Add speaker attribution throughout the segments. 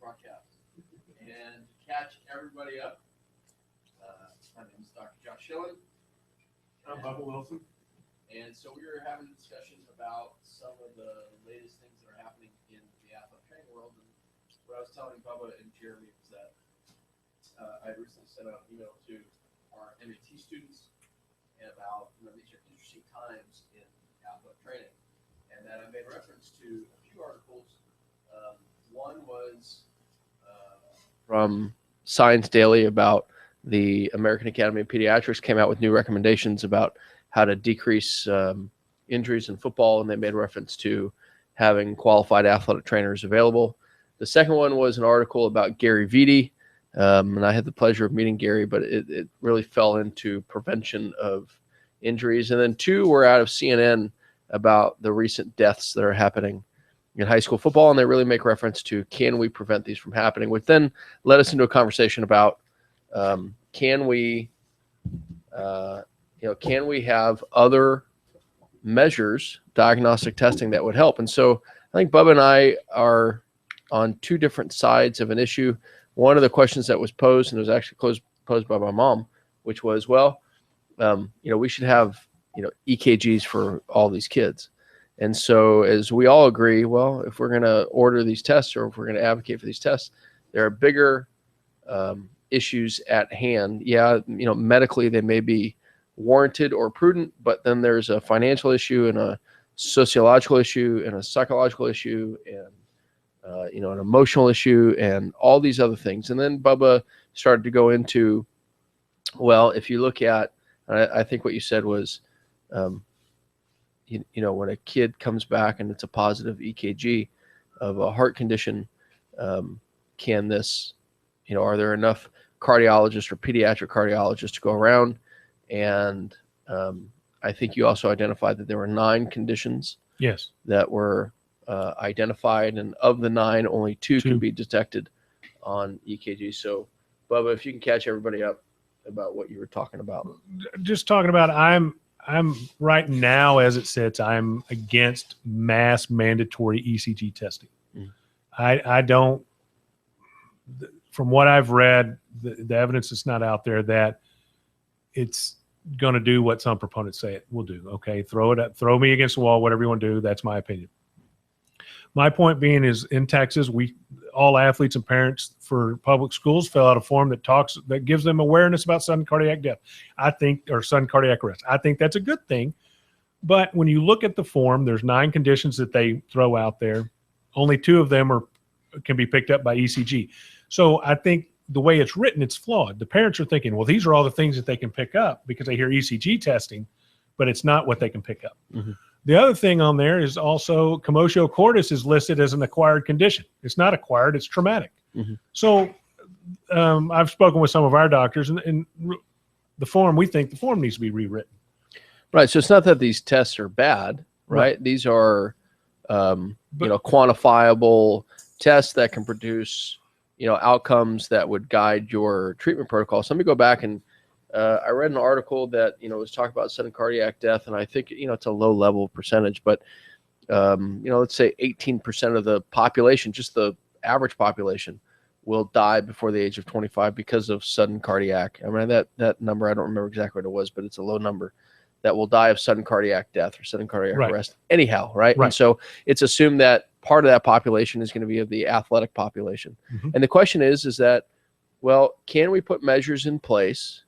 Speaker 1: broadcast. And to catch everybody up, my name is Dr. Josh Schilling.
Speaker 2: I'm Bubba Wilson.
Speaker 1: And so we were having a discussion about some of the latest things that are happening in the athletic training world. And what I was telling Bubba and Jeremy was that I recently sent out an email to our MAT students about, these are interesting times in athletic training. And that I made reference to a few articles. One was from Science Daily about the American Academy of Pediatrics came out with new recommendations about how to decrease injuries in football, and they made reference to having qualified athletic trainers available. The second one was an article about Gary Vitti, and I had the pleasure of meeting Gary, but it really fell into prevention of injuries. And then two were out of CNN about the recent deaths that are happening in high school football, and they really make reference to, can we prevent these from happening, which then led us into a conversation about can we have other measures, diagnostic testing that would help. And so I think Bubba and I are on two different sides of an issue. One of the questions that was posed, and it was actually posed by my mom, which was, we should have EKGs for all these kids. And so as we all agree, well, if we're going to order these tests or if we're going to advocate for these tests, there are bigger issues at hand. Yeah, medically they may be warranted or prudent, but then there's a financial issue and a sociological issue and a psychological issue and an emotional issue and all these other things. And then Bubba started to go into, well, if you look at, I think what you said was, when a kid comes back and it's a positive EKG of a heart condition, can this, are there enough cardiologists or pediatric cardiologists to go around? And I think you also identified that there were 9 conditions that were identified, and of the 9, only 2 can be detected on EKG. So, Bubba, if you can catch everybody up about what you were talking about.
Speaker 2: Just talking about, I'm right now, as it sits, I'm against mass mandatory ECG testing. I don't, from what I've read, the evidence is not out there that it's going to do what some proponents say it will do. Okay, throw me against the wall, whatever you want to do. That's my opinion. My point being is, in Texas, all athletes and parents for public schools fill out a form that gives them awareness about sudden cardiac death. Or sudden cardiac arrest. I think that's a good thing. But when you look at the form, there's 9 conditions that they throw out there. Only 2 of them can be picked up by ECG. So I think the way it's written, it's flawed. The parents are thinking, well, these are all the things that they can pick up because they hear ECG testing, but it's not what they can pick up. Mm-hmm. The other thing on there is also commotio cordis is listed as an acquired condition. It's not acquired, it's traumatic. Mm-hmm. So I've spoken with some of our doctors, and we think the form needs to be rewritten.
Speaker 1: Right. So it's not that these tests are bad, right? These are, quantifiable tests that can produce, outcomes that would guide your treatment protocol. So let me go back and I read an article that, was talking about sudden cardiac death, and I think, it's a low level percentage, but, let's say 18% of the population, just the average population, will die before the age of 25 because of sudden cardiac. I mean, that number, I don't remember exactly what it was, but it's a low number that will die of sudden cardiac death or sudden cardiac arrest anyhow, right? And so it's assumed that part of that population is going to be of the athletic population. Mm-hmm. And the question is that, well, can we put measures in place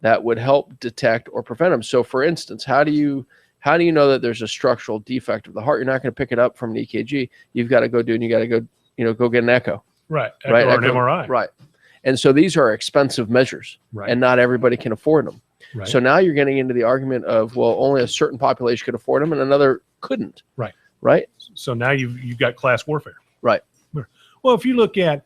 Speaker 1: that would help detect or prevent them? So for instance, how do you know that there's a structural defect of the heart? You're not going to pick it up from an EKG. You've got to go go get an echo.
Speaker 2: Right. Or an MRI.
Speaker 1: Right. And so these are expensive measures, and not everybody can afford them. Right. So now you're getting into the argument of, well, only a certain population could afford them and another couldn't.
Speaker 2: Right.
Speaker 1: Right.
Speaker 2: So now you've got class warfare.
Speaker 1: Right.
Speaker 2: Well, if you look at,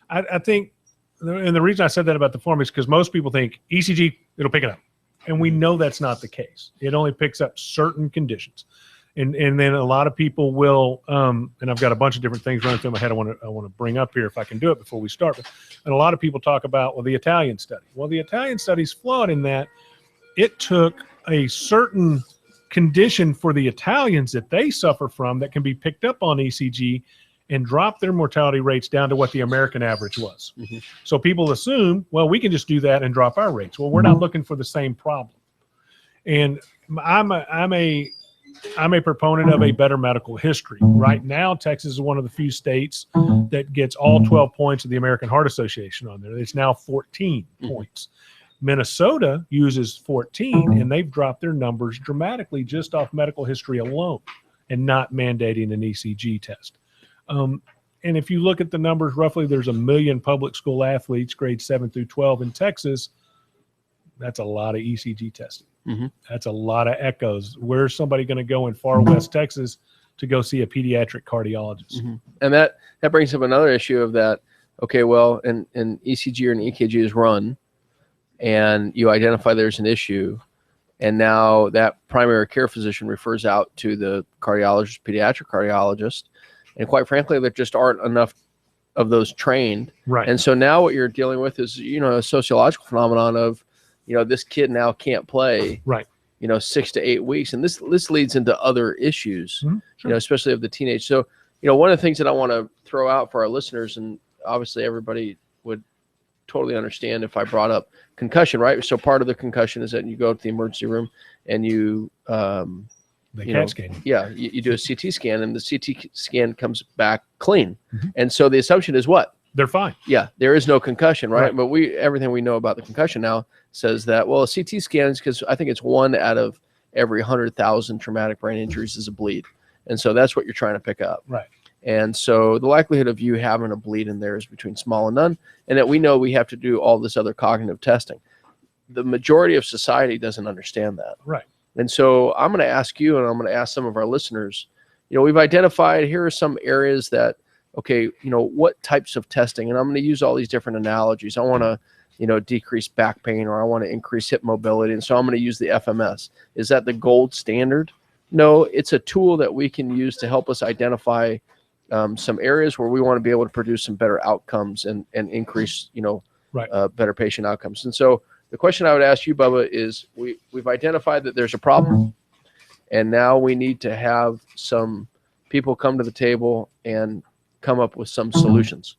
Speaker 2: I think, and the reason I said that about the form is because most people think ECG, it'll pick it up. And we know that's not the case. It only picks up certain conditions. And then a lot of people will, and I've got a bunch of different things running through my head I want to bring up here if I can do it before we start. And a lot of people talk about, well, the Italian study. Well, the Italian study is flawed in that it took a certain condition for the Italians that they suffer from that can be picked up on ECG and drop their mortality rates down to what the American average was.
Speaker 3: Mm-hmm.
Speaker 2: So people assume, well, we can just do that and drop our rates. Well, we're not looking for the same problem. And I'm a proponent of a better medical history. Right now, Texas is one of the few states that gets all 12 points of the American Heart Association on there. It's now 14 points. Minnesota uses 14, and they've dropped their numbers dramatically just off medical history alone and not mandating an ECG test. And if you look at the numbers, roughly there's 1 million public school athletes, grades 7 through 12 in Texas. That's a lot of ECG testing.
Speaker 3: Mm-hmm.
Speaker 2: That's a lot of echoes. Where's somebody going to go in far west Texas to go see a pediatric cardiologist?
Speaker 3: Mm-hmm. And that brings up another issue of that. Okay, well, an ECG or an EKG is run, and you identify there's an issue, and now that primary care physician refers out to the cardiologist, pediatric cardiologist, and quite frankly, there just aren't enough of those trained.
Speaker 2: Right.
Speaker 3: And so now what you're dealing with is, a sociological phenomenon of, this kid now can't play,
Speaker 2: right,
Speaker 3: 6 to 8 weeks. And this leads into other issues,
Speaker 2: sure.
Speaker 3: Especially of the teenage. So, one of the things that I want to throw out for our listeners, and obviously everybody would totally understand if I brought up concussion, right? So part of the concussion is that you go to the emergency room and you,
Speaker 2: CAT scan.
Speaker 3: Yeah, you do a CT scan, and the CT scan comes back clean. And so the assumption is what?
Speaker 2: They're fine.
Speaker 3: Yeah, there is no concussion, right? But everything we know about the concussion now says that, well, a CT scan is, because I think it's 1 out of every 100,000 traumatic brain injuries is a bleed. And so that's what you're trying to pick up.
Speaker 2: Right.
Speaker 3: And so the likelihood of you having a bleed in there is between small and none, and that we know we have to do all this other cognitive testing. The majority of society doesn't understand that.
Speaker 2: Right.
Speaker 3: And so I'm going to ask you, and I'm going to ask some of our listeners, we've identified, here are some areas that, okay, what types of testing, and I'm going to use all these different analogies. I want to, decrease back pain, or I want to increase hip mobility. And so I'm going to use the FMS. Is that the gold standard? No, it's a tool that we can use to help us identify some areas where we want to be able to produce some better outcomes and increase, better patient outcomes. And so the question I would ask you, Bubba, is we've identified that there's a problem, and now we need to have some people come to the table and come up with some solutions.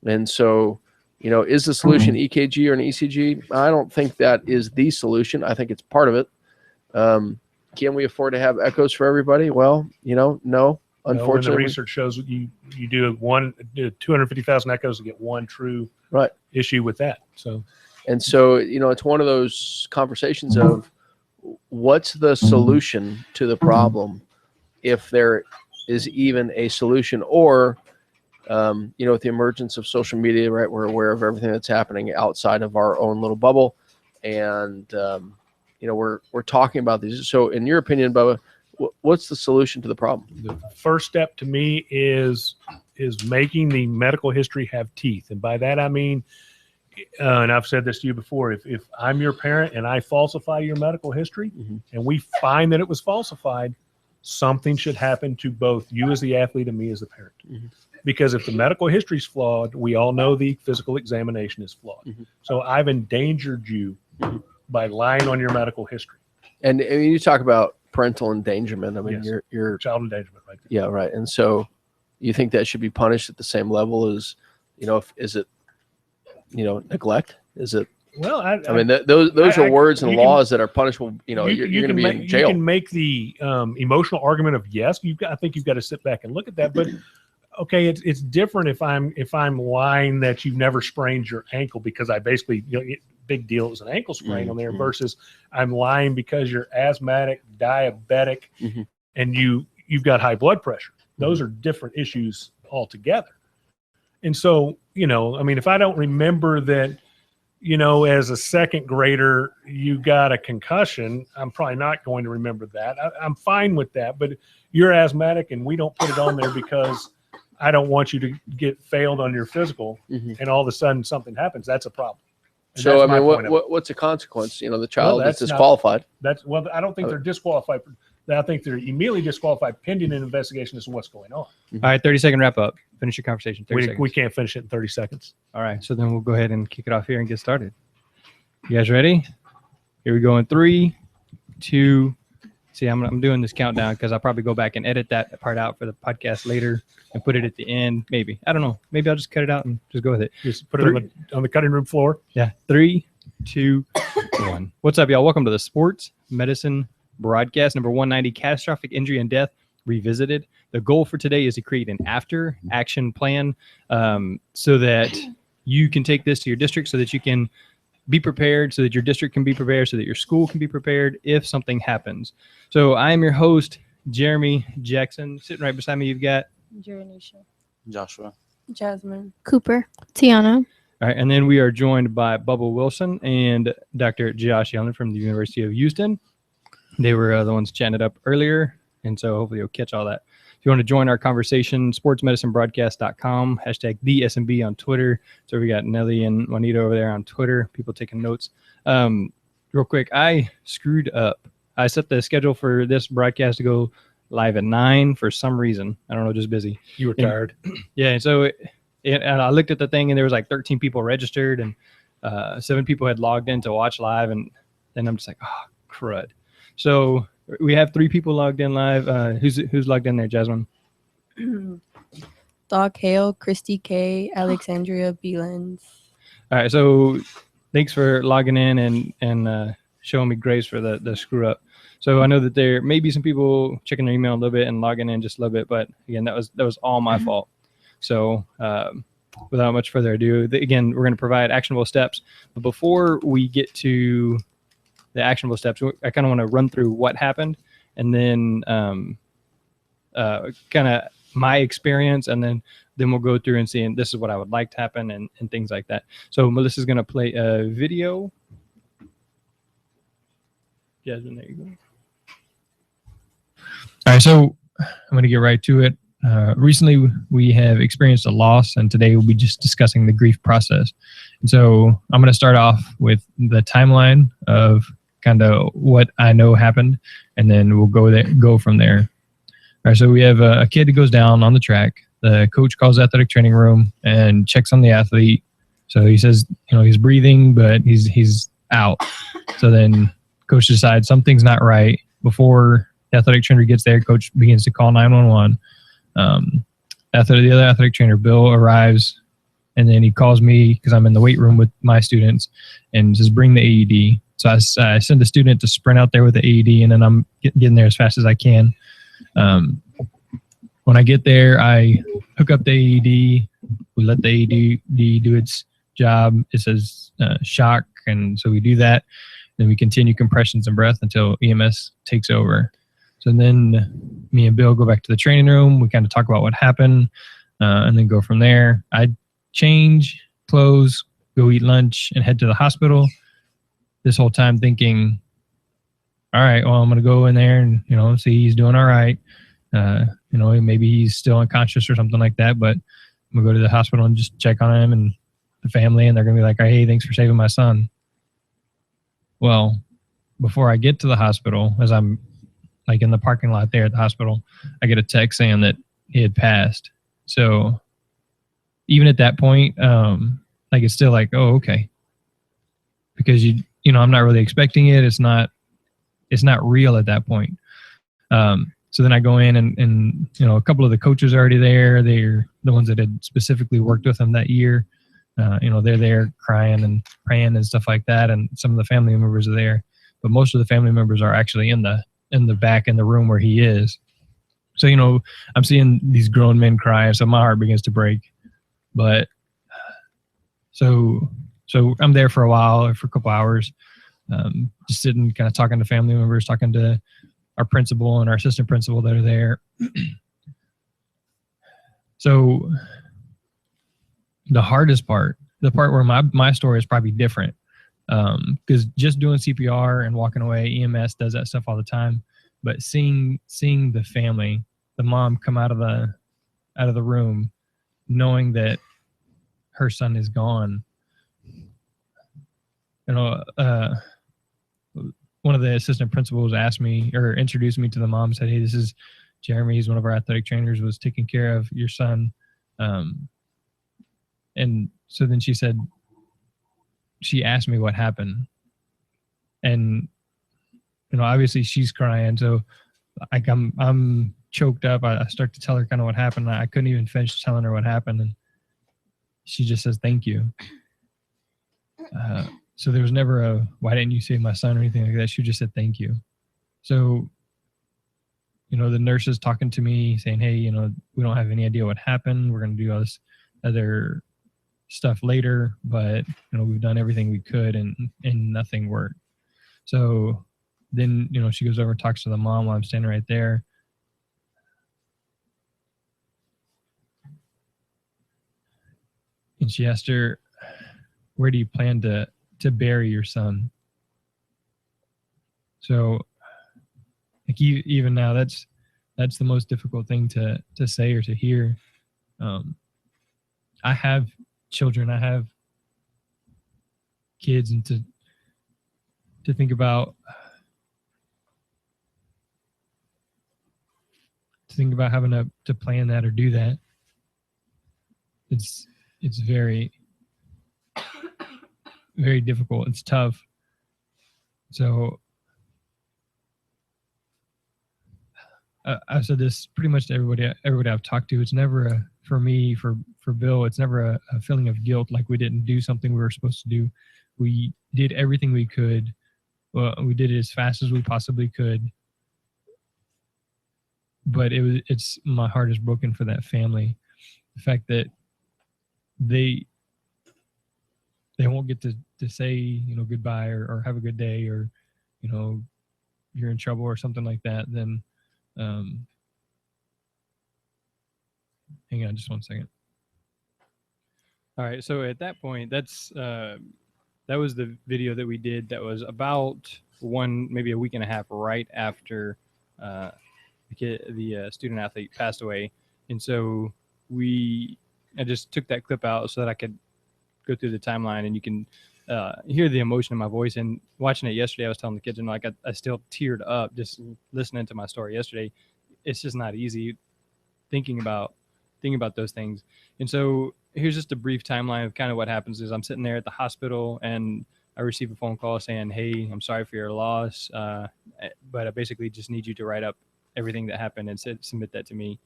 Speaker 3: And so, is the solution EKG or an ECG? I don't think that is the solution. I think it's part of it. Can we afford to have echoes for everybody? Well, no. Unfortunately,
Speaker 2: the research shows you do 250,000 echoes to get one true issue with that. So,
Speaker 3: it's one of those conversations of what's the solution to the problem, if there is even a solution, or with the emergence of social media, right? We're aware of everything that's happening outside of our own little bubble, and we're talking about these. So, in your opinion, Bubba, what's the solution to the problem?
Speaker 2: The first step to me is making the medical history have teeth, and by that I mean, and I've said this to you before, if I'm your parent and I falsify your medical history, and we find that it was falsified, something should happen to both you as the athlete and me as the parent. Because if the medical history is flawed, we all know the physical examination is flawed. So I've endangered you by lying on your medical history.
Speaker 3: And you talk about parental endangerment. I mean,
Speaker 2: Yes.
Speaker 3: you're
Speaker 2: Child endangerment, right there.
Speaker 3: Yeah, right. And so you think that should be punished at the same level as, is it, neglect? Is it?
Speaker 2: Well,
Speaker 3: those are words and
Speaker 2: you
Speaker 3: laws that are punishable. You're going to be in jail.
Speaker 2: You can make the emotional argument of yes. I think you've got to sit back and look at that. But okay, it's different if I'm lying that you've never sprained your ankle, because I basically big deal, it was an ankle sprain on there, versus I'm lying because you're asthmatic, diabetic, and you've got high blood pressure. Those are different issues altogether. And so, if I don't remember that, as a second grader, you got a concussion, I'm probably not going to remember that. I'm fine with that, but you're asthmatic and we don't put it on there because I don't want you to get failed on your physical, and all of a sudden something happens. That's a problem. And
Speaker 3: so, what's the consequence? The child is disqualified.
Speaker 2: I don't think they're disqualified. I think they're immediately disqualified pending an investigation as to what's going on.
Speaker 4: All right, 30-second wrap up. Finish your conversation. 30 seconds.
Speaker 2: We can't finish it in 30 seconds.
Speaker 4: All right, so then we'll go ahead and kick it off here and get started. You guys ready? Here we go in 3, 2, See, I'm doing this countdown because I'll probably go back and edit that part out for the podcast later and put it at the end. Maybe. I don't know. Maybe I'll just cut it out and just go with it.
Speaker 2: Just put it on the cutting room floor.
Speaker 4: Yeah. 3, 2, 1. What's up, y'all? Welcome to the Sports Medicine Broadcast, number 190, Catastrophic Injury and Death Revisited. The goal for today is to create an after-action plan so that you can take this to your district so that you can be prepared, so that your district can be prepared, so that your school can be prepared if something happens. So I am your host, Jeremy Jackson. Sitting right beside me, you've got
Speaker 5: Jeranisha.
Speaker 6: Joshua.
Speaker 5: Jasmine.
Speaker 7: Cooper. Tiana.
Speaker 4: all right, and then we are joined by Bubba Wilson and Dr. Josh Yellen from the University of Houston. They were the ones chatting it up earlier, and so hopefully you'll catch all that. If you want to join our conversation, sportsmedicinebroadcast.com, hashtag #TheSMB on Twitter. So we got Nelly and Juanita over there on Twitter, people taking notes. Real quick, I screwed up. I set the schedule for this broadcast to go live at 9 for some reason. I don't know, just busy.
Speaker 2: You were tired.
Speaker 4: Yeah, and so and I looked at the thing, and there was like 13 people registered, and 7 people had logged in to watch live, and then I'm just like, oh, crud. So we have 3 people logged in live. Who's logged in there, Jasmine?
Speaker 5: Doc Hale, Christy K, Alexandria Beelens.
Speaker 4: All right, so thanks for logging in and showing me grace for the screw up. So I know that there may be some people checking their email a little bit and logging in just a little bit, but again, that was all my fault. So without much further ado, again, we're going to provide actionable steps. But before we get to the actionable steps, I kind of want to run through what happened, and then kind of my experience, and then we'll go through and see, and this is what I would like to happen, and things like that. So Melissa's going to play a video. Jasmine, there you go.
Speaker 8: All right, so I'm going to get right to it. Recently, we have experienced a loss, and today we'll be just discussing the grief process. And so I'm going to start off with the timeline of kind of what I know happened, and then we'll go from there. All right, so we have a kid who goes down on the track. The coach calls the athletic training room and checks on the athlete. So he says, he's breathing, but he's out. So then coach decides something's not right. Before the athletic trainer gets there, coach begins to call 911. The other athletic trainer, Bill, arrives, and then he calls me because I'm in the weight room with my students and says, bring the AED. So I send a student to sprint out there with the AED, and then I'm getting there as fast as I can. When I get there, I hook up the AED. We let the AED do its job. It says shock, and so we do that. Then we continue compressions and breath until EMS takes over. So then me and Bill go back to the training room. We kind of talk about what happened, and then go from there. I change clothes, go eat lunch, and head to the hospital. This whole time thinking, all right, well, I'm going to go in there and, see he's doing all right. Maybe he's still unconscious or something like that, but I'm going to go to the hospital and just check on him and the family, and they're going to be like, hey, thanks for saving my son. Well, before I get to the hospital, as I'm like in the parking lot there at the hospital, I get a text saying that he had passed. So even at that point, it's still like, oh, okay. Because I'm not really expecting it. It's not real at that point. So then I go in and a couple of the coaches are already there. They're the ones that had specifically worked with him that year. They're there crying and praying and stuff like that. And some of the family members are there, but most of the family members are actually in the back in the room where he is. So, I'm seeing these grown men cry, so my heart begins to break. But so I'm there for a while, for a couple hours, just sitting, kind of talking to family members, talking to our principal and our assistant principal that are there. So the hardest part, the part where my story is probably different, because just doing CPR and walking away, EMS does that stuff all the time. But seeing the family, the mom come out of the room, knowing that her son is gone. One of the assistant principals asked me or introduced me to the mom, said, hey, this is Jeremy. He's one of our athletic trainers, was taking care of your son. And so then she asked me what happened. And obviously she's crying. So like I'm choked up. I start to tell her kind of what happened. I couldn't even finish telling her what happened. And she just says, thank you. So there was never a, why didn't you save my son or anything like that. She just said, thank you. So, the nurses talking to me saying, hey, we don't have any idea what happened. We're going to do all this other stuff later, but, we've done everything we could and nothing worked. So then, she goes over and talks to the mom while I'm standing right there. And she asked her, where do you plan to bury your son? So like even now, that's the most difficult thing to say or to hear. I have children, I have kids, and to think about having to plan that or do that, it's very, very difficult. It's tough. So I've said this pretty much to everybody I've talked to. It's never for me, for Bill, it's never a feeling of guilt like we didn't do something we were supposed to do. We did everything we could. Well, we did it as fast as we possibly could. But it's my heart is broken for that family. The fact that they won't get to say, goodbye or have a good day, or, you're in trouble or something like that, then hang on just 1 second.
Speaker 4: All right. So at that point, that was the video that we did. That was about maybe a week and a half right after the student athlete passed away. And so I just took that clip out so that I could go through the timeline, and you can hear the emotion in my voice. And watching it yesterday, I was telling the kids, and like I still teared up just listening to my story yesterday. It's just not easy thinking about those things. And so here's just a brief timeline of kind of what happens. Is I'm sitting there at the hospital, and I receive a phone call saying, hey, I'm sorry for your loss, but I basically just need you to write up everything that happened and submit that to me.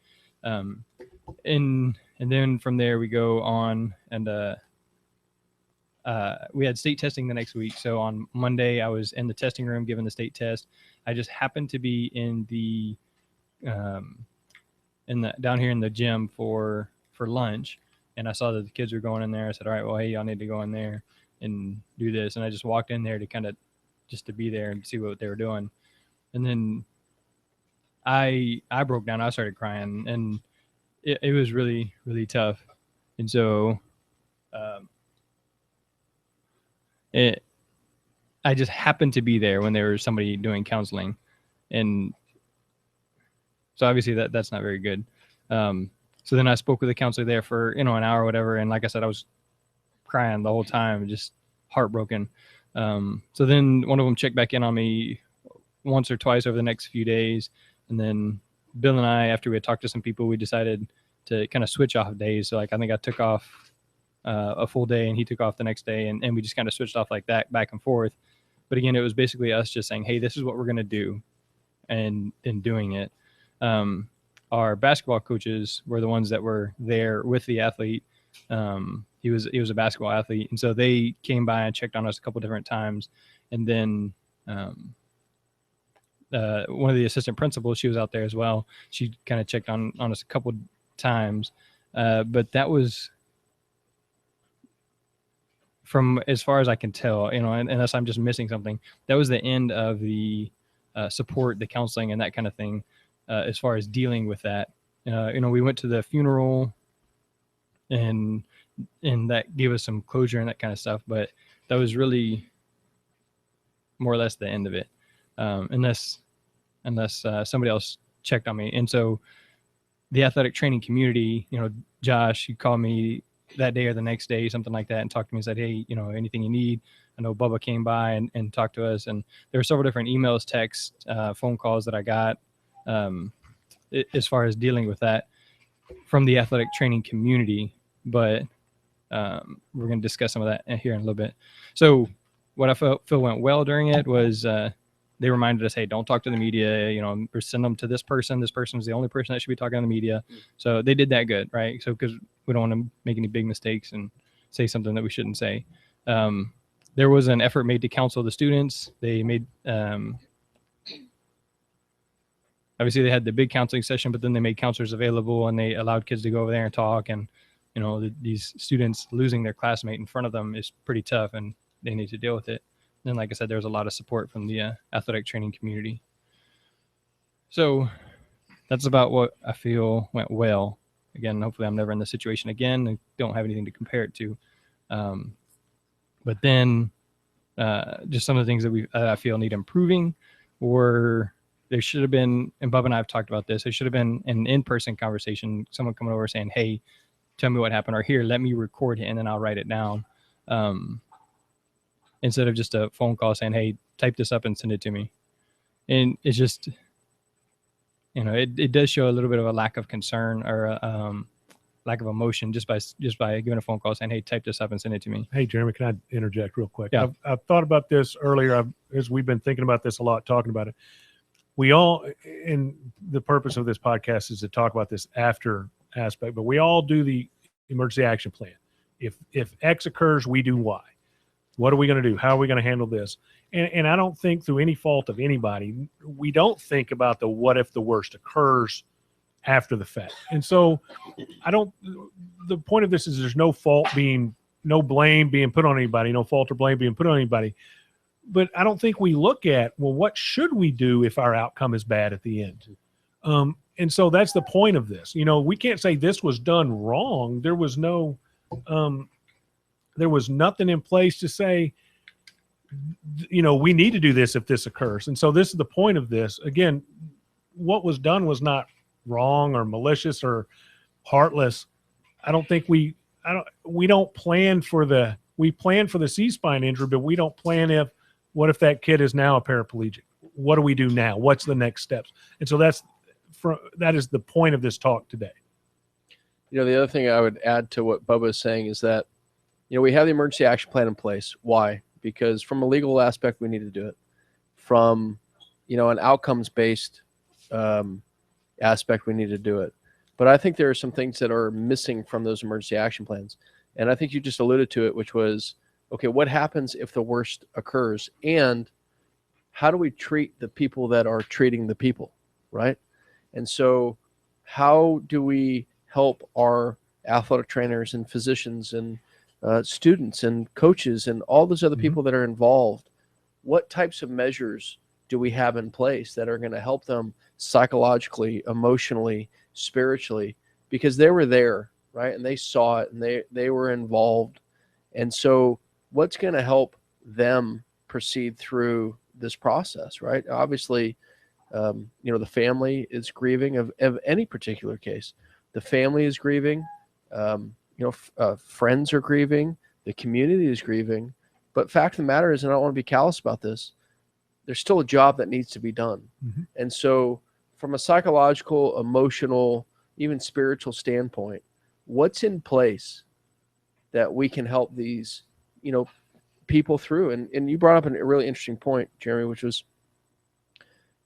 Speaker 4: And then from there we go on, and we had state testing the next week. So on Monday, I was in the testing room giving the state test. I just happened to be in the down here in the gym for lunch, and I saw that the kids were going in there. I said, all right, well, hey, y'all need to go in there and do this. And I just walked in there to kind of just to be there and see what they were doing. And then I broke down. I started crying, and it was really, really tough. And so I just happened to be there when there was somebody doing counseling. And so obviously that's not very good. So then I spoke with the counselor there for, an hour or whatever. And like I said, I was crying the whole time, just heartbroken. So then one of them checked back in on me once or twice over the next few days. And then Bill and I, after we had talked to some people, we decided to kind of switch off days. So like, I think I took off a full day and he took off the next day, and we just kind of switched off like that back and forth. But again, it was basically us just saying, hey, this is what we're going to do, and then doing it. Our basketball coaches were the ones that were there with the athlete. He was a basketball athlete. And so they came by and checked on us a couple different times. And then one of the assistant principals, she was out there as well. She kind of checked on us a couple times. But that was, from as far as I can tell, unless I'm just missing something, that was the end of the support, the counseling, and that kind of thing. As far as dealing with that, we went to the funeral, and that gave us some closure and that kind of stuff. But that was really more or less the end of it, unless somebody else checked on me. And so the athletic training community, Josh, he called me that day or the next day, something like that, and talked to me and said, hey, anything you need. I know Bubba came by and talked to us, and there were several different emails, texts, phone calls that I got as far as dealing with that from the athletic training community. But we're going to discuss some of that here in a little bit. So what I feel went well during it was they reminded us, hey, don't talk to the media, or send them to this person. This person is the only person that should be talking to the media. So they did that good, right? So because we don't want to make any big mistakes and say something that we shouldn't say. There was an effort made to counsel the students. They made, obviously they had the big counseling session, but then they made counselors available and they allowed kids to go over there and talk. And, these students losing their classmate in front of them is pretty tough and they need to deal with it. And like I said, there was a lot of support from the athletic training community. So that's about what I feel went well. Again, hopefully I'm never in this situation again. I don't have anything to compare it to. But then just some of the things that I feel need improving, or there should have been, and Bub and I have talked about this, there should have been an in-person conversation, someone coming over saying, hey, tell me what happened, or here, let me record it and then I'll write it down. Instead of just a phone call saying, hey, type this up and send it to me. And it's just, it does show a little bit of a lack of concern or lack of emotion just by giving a phone call saying, hey, type this up and send it to me.
Speaker 2: Hey, Jeremy, can I interject real quick?
Speaker 4: Yeah.
Speaker 2: I've thought about this earlier as we've been thinking about this a lot, talking about it. We all, and the purpose of this podcast is to talk about this after aspect, but we all do the emergency action plan. If X occurs, we do Y. What are we going to do? How are we going to handle this? And I don't think through any fault of anybody, we don't think about the what if the worst occurs after the fact. And so the point of this is there's no blame being put on anybody, no fault or blame being put on anybody. But I don't think we look at, well, what should we do if our outcome is bad at the end? And so that's the point of this. We can't say this was done wrong. There was nothing in place to say, we need to do this if this occurs. And so this is the point of this. Again, what was done was not wrong or malicious or heartless. I don't think we plan for the C-spine injury, but we don't plan what if that kid is now a paraplegic? What do we do now? What's the next steps? And so that is the point of this talk today.
Speaker 3: The other thing I would add to what Bubba is saying is that, we have the emergency action plan in place. Why? Because from a legal aspect, we need to do it. From, an outcomes-based aspect, we need to do it. But I think there are some things that are missing from those emergency action plans. And I think you just alluded to it, which was, okay, what happens if the worst occurs? And how do we treat the people that are treating the people, right? And so how do we help our athletic trainers and physicians and students and coaches and all those other people that are involved? What types of measures do we have in place that are going to help them psychologically, emotionally, spiritually? Because they were there, right? And they saw it and they were involved. And so what's going to help them proceed through this process, right? Obviously, the family is grieving of any particular case. The family is grieving. Friends are grieving. The community is grieving. But fact of the matter is, and I don't want to be callous about this, there's still a job that needs to be done. Mm-hmm. And so from a psychological, emotional, even spiritual standpoint, what's in place that we can help these, people through? And you brought up a really interesting point, Jeremy, which was,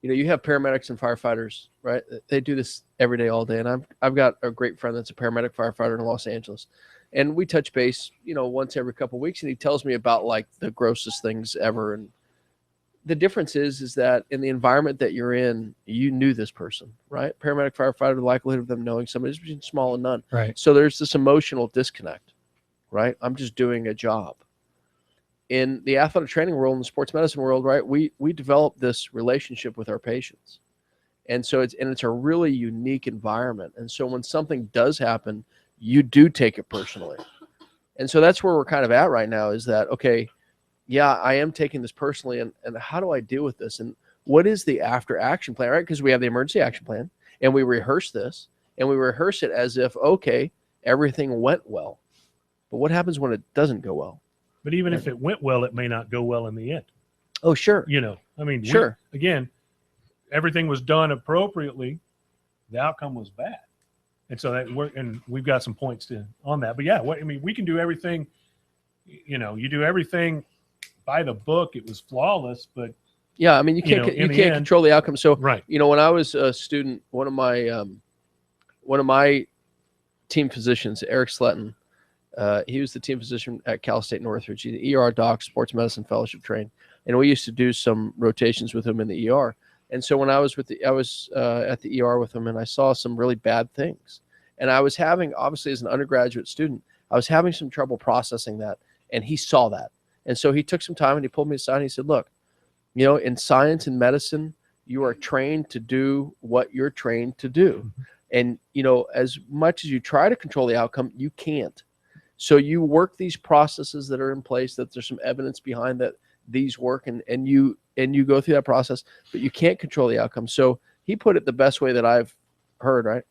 Speaker 3: you have paramedics and firefighters, right? They do this every day, all day. And I've got a great friend that's a paramedic firefighter in Los Angeles. And we touch base, once every couple of weeks. And he tells me about like the grossest things ever. And the difference is that in the environment that you're in, you knew this person, right? Paramedic firefighter, the likelihood of them knowing somebody is between small and none.
Speaker 4: Right.
Speaker 3: So there's this emotional disconnect, right? I'm just doing a job. In the athletic training world, in the sports medicine world, right, we develop this relationship with our patients. And so it's a really unique environment. And so when something does happen, you do take it personally. And so that's where we're kind of at right now, is that, okay, yeah, I am taking this personally, and how do I deal with this? And what is the after action plan, right? Because we have the emergency action plan, and we rehearse this, and we rehearse it as if, okay, everything went well. But what happens when it doesn't go well?
Speaker 2: But even if it went well, it may not go well in the end.
Speaker 3: Oh, sure.
Speaker 2: Sure. Again, everything was done appropriately. The outcome was bad. And so we've got some points on that. But yeah, we can do everything, you do everything by the book. It was flawless, but
Speaker 3: Yeah, I mean, you
Speaker 2: You
Speaker 3: can't
Speaker 2: know,
Speaker 3: you
Speaker 2: in the
Speaker 3: can't
Speaker 2: end-
Speaker 3: control the outcome. So
Speaker 2: Right.
Speaker 3: when I was a student, one of my team physicians, Eric Sletton, he was the team physician at Cal State Northridge. He's an ER doc, sports medicine fellowship trained, and we used to do some rotations with him in the ER. And so when I was at the ER with him, and I saw some really bad things, and I was having, obviously as an undergraduate student, I was having some trouble processing that, and he saw that, and so he took some time and he pulled me aside and he said, "Look, in science and medicine, you are trained to do what you're trained to do, and as much as you try to control the outcome, you can't." So you work these processes that are in place, that there's some evidence behind that these work, and you go through that process, but you can't control the outcome. So he put it the best way that I've heard, right?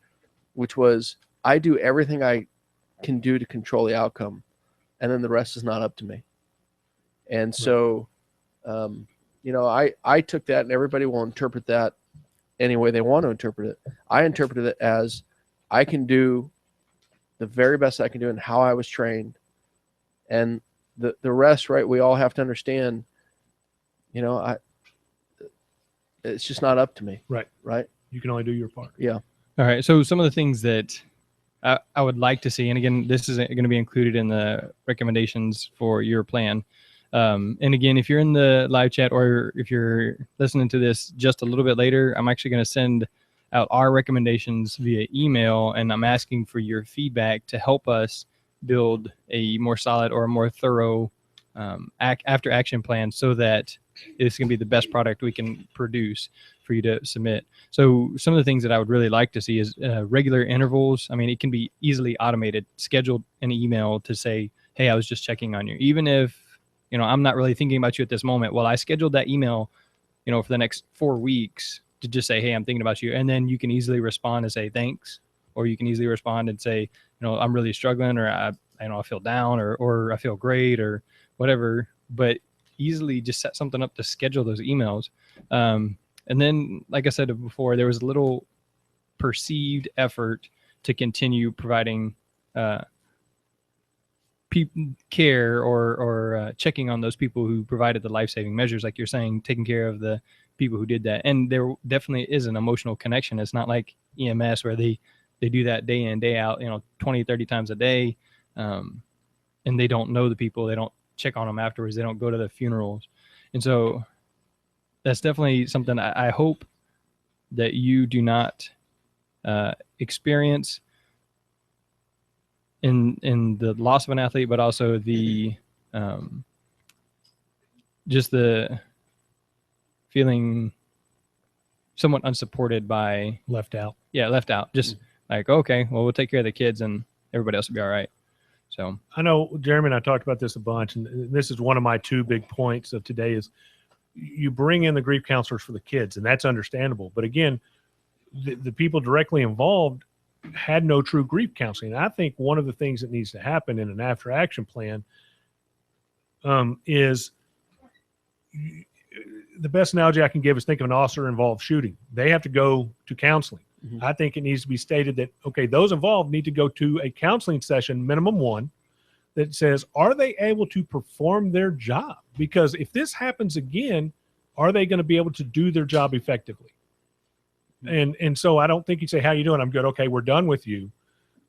Speaker 3: Which was, I do everything I can do to control the outcome, and then the rest is not up to me. And so, I took that, and everybody will interpret that any way they want to interpret it. I interpreted it as, I can do the very best I can do and how I was trained, and the rest, right? We all have to understand, it's just not up to me. Right.
Speaker 2: You can only do your part.
Speaker 3: Yeah.
Speaker 4: All right. So some of the things that I would like to see, and again, this is going to be included in the recommendations for your plan. And again, if you're in the live chat, or if you're listening to this just a little bit later, I'm actually going to send out our recommendations via email, and I'm asking for your feedback to help us build a more solid or a more thorough after action plan, so that it's going to be the best product we can produce for you to submit. So some of the things that I would really like to see is regular intervals. I mean, it can be easily automated, scheduled an email to say, "Hey, I was just checking on you." Even if, I'm not really thinking about you at this moment. Well, I scheduled that email, for the next 4 weeks to just say, "Hey, I'm thinking about you." And then you can easily respond and say, "Thanks." Or you can easily respond and say, "I'm really struggling," or I feel down, or I feel great, or whatever. But easily just set something up to schedule those emails. And then, like I said before, there was a little perceived effort to continue providing care, or checking on those people who provided the life-saving measures, like you're saying, taking care of the people who did that. And there definitely is an emotional connection. It's not like EMS where they do that day in, day out, 20, 30 times a day. And they don't know the people. They don't check on them afterwards. They don't go to the funerals. And so that's definitely something I hope that you do not experience in the loss of an athlete, but also the just the feeling somewhat unsupported by
Speaker 2: Left out.
Speaker 4: left out. Just like, okay, well, we'll take care of the kids and everybody else will be all right. So
Speaker 2: I know Jeremy and I talked about this a bunch, and this is one of my two big points of today is you bring in the grief counselors for the kids, and that's understandable. But again, the people directly involved had no true grief counseling. And I think one of the things that needs to happen in an after action plan is the best analogy I can give is think of an officer involved shooting. They have to go to counseling.
Speaker 3: Mhm.
Speaker 2: I think it needs to be stated that, okay, those involved need to go to a counseling session, minimum one, that says, are they able to perform their job? Because if this happens again, are they going to be able to do their job effectively? And so I don't think you say, "How you doing?" "I'm good." "Okay, we're done with you."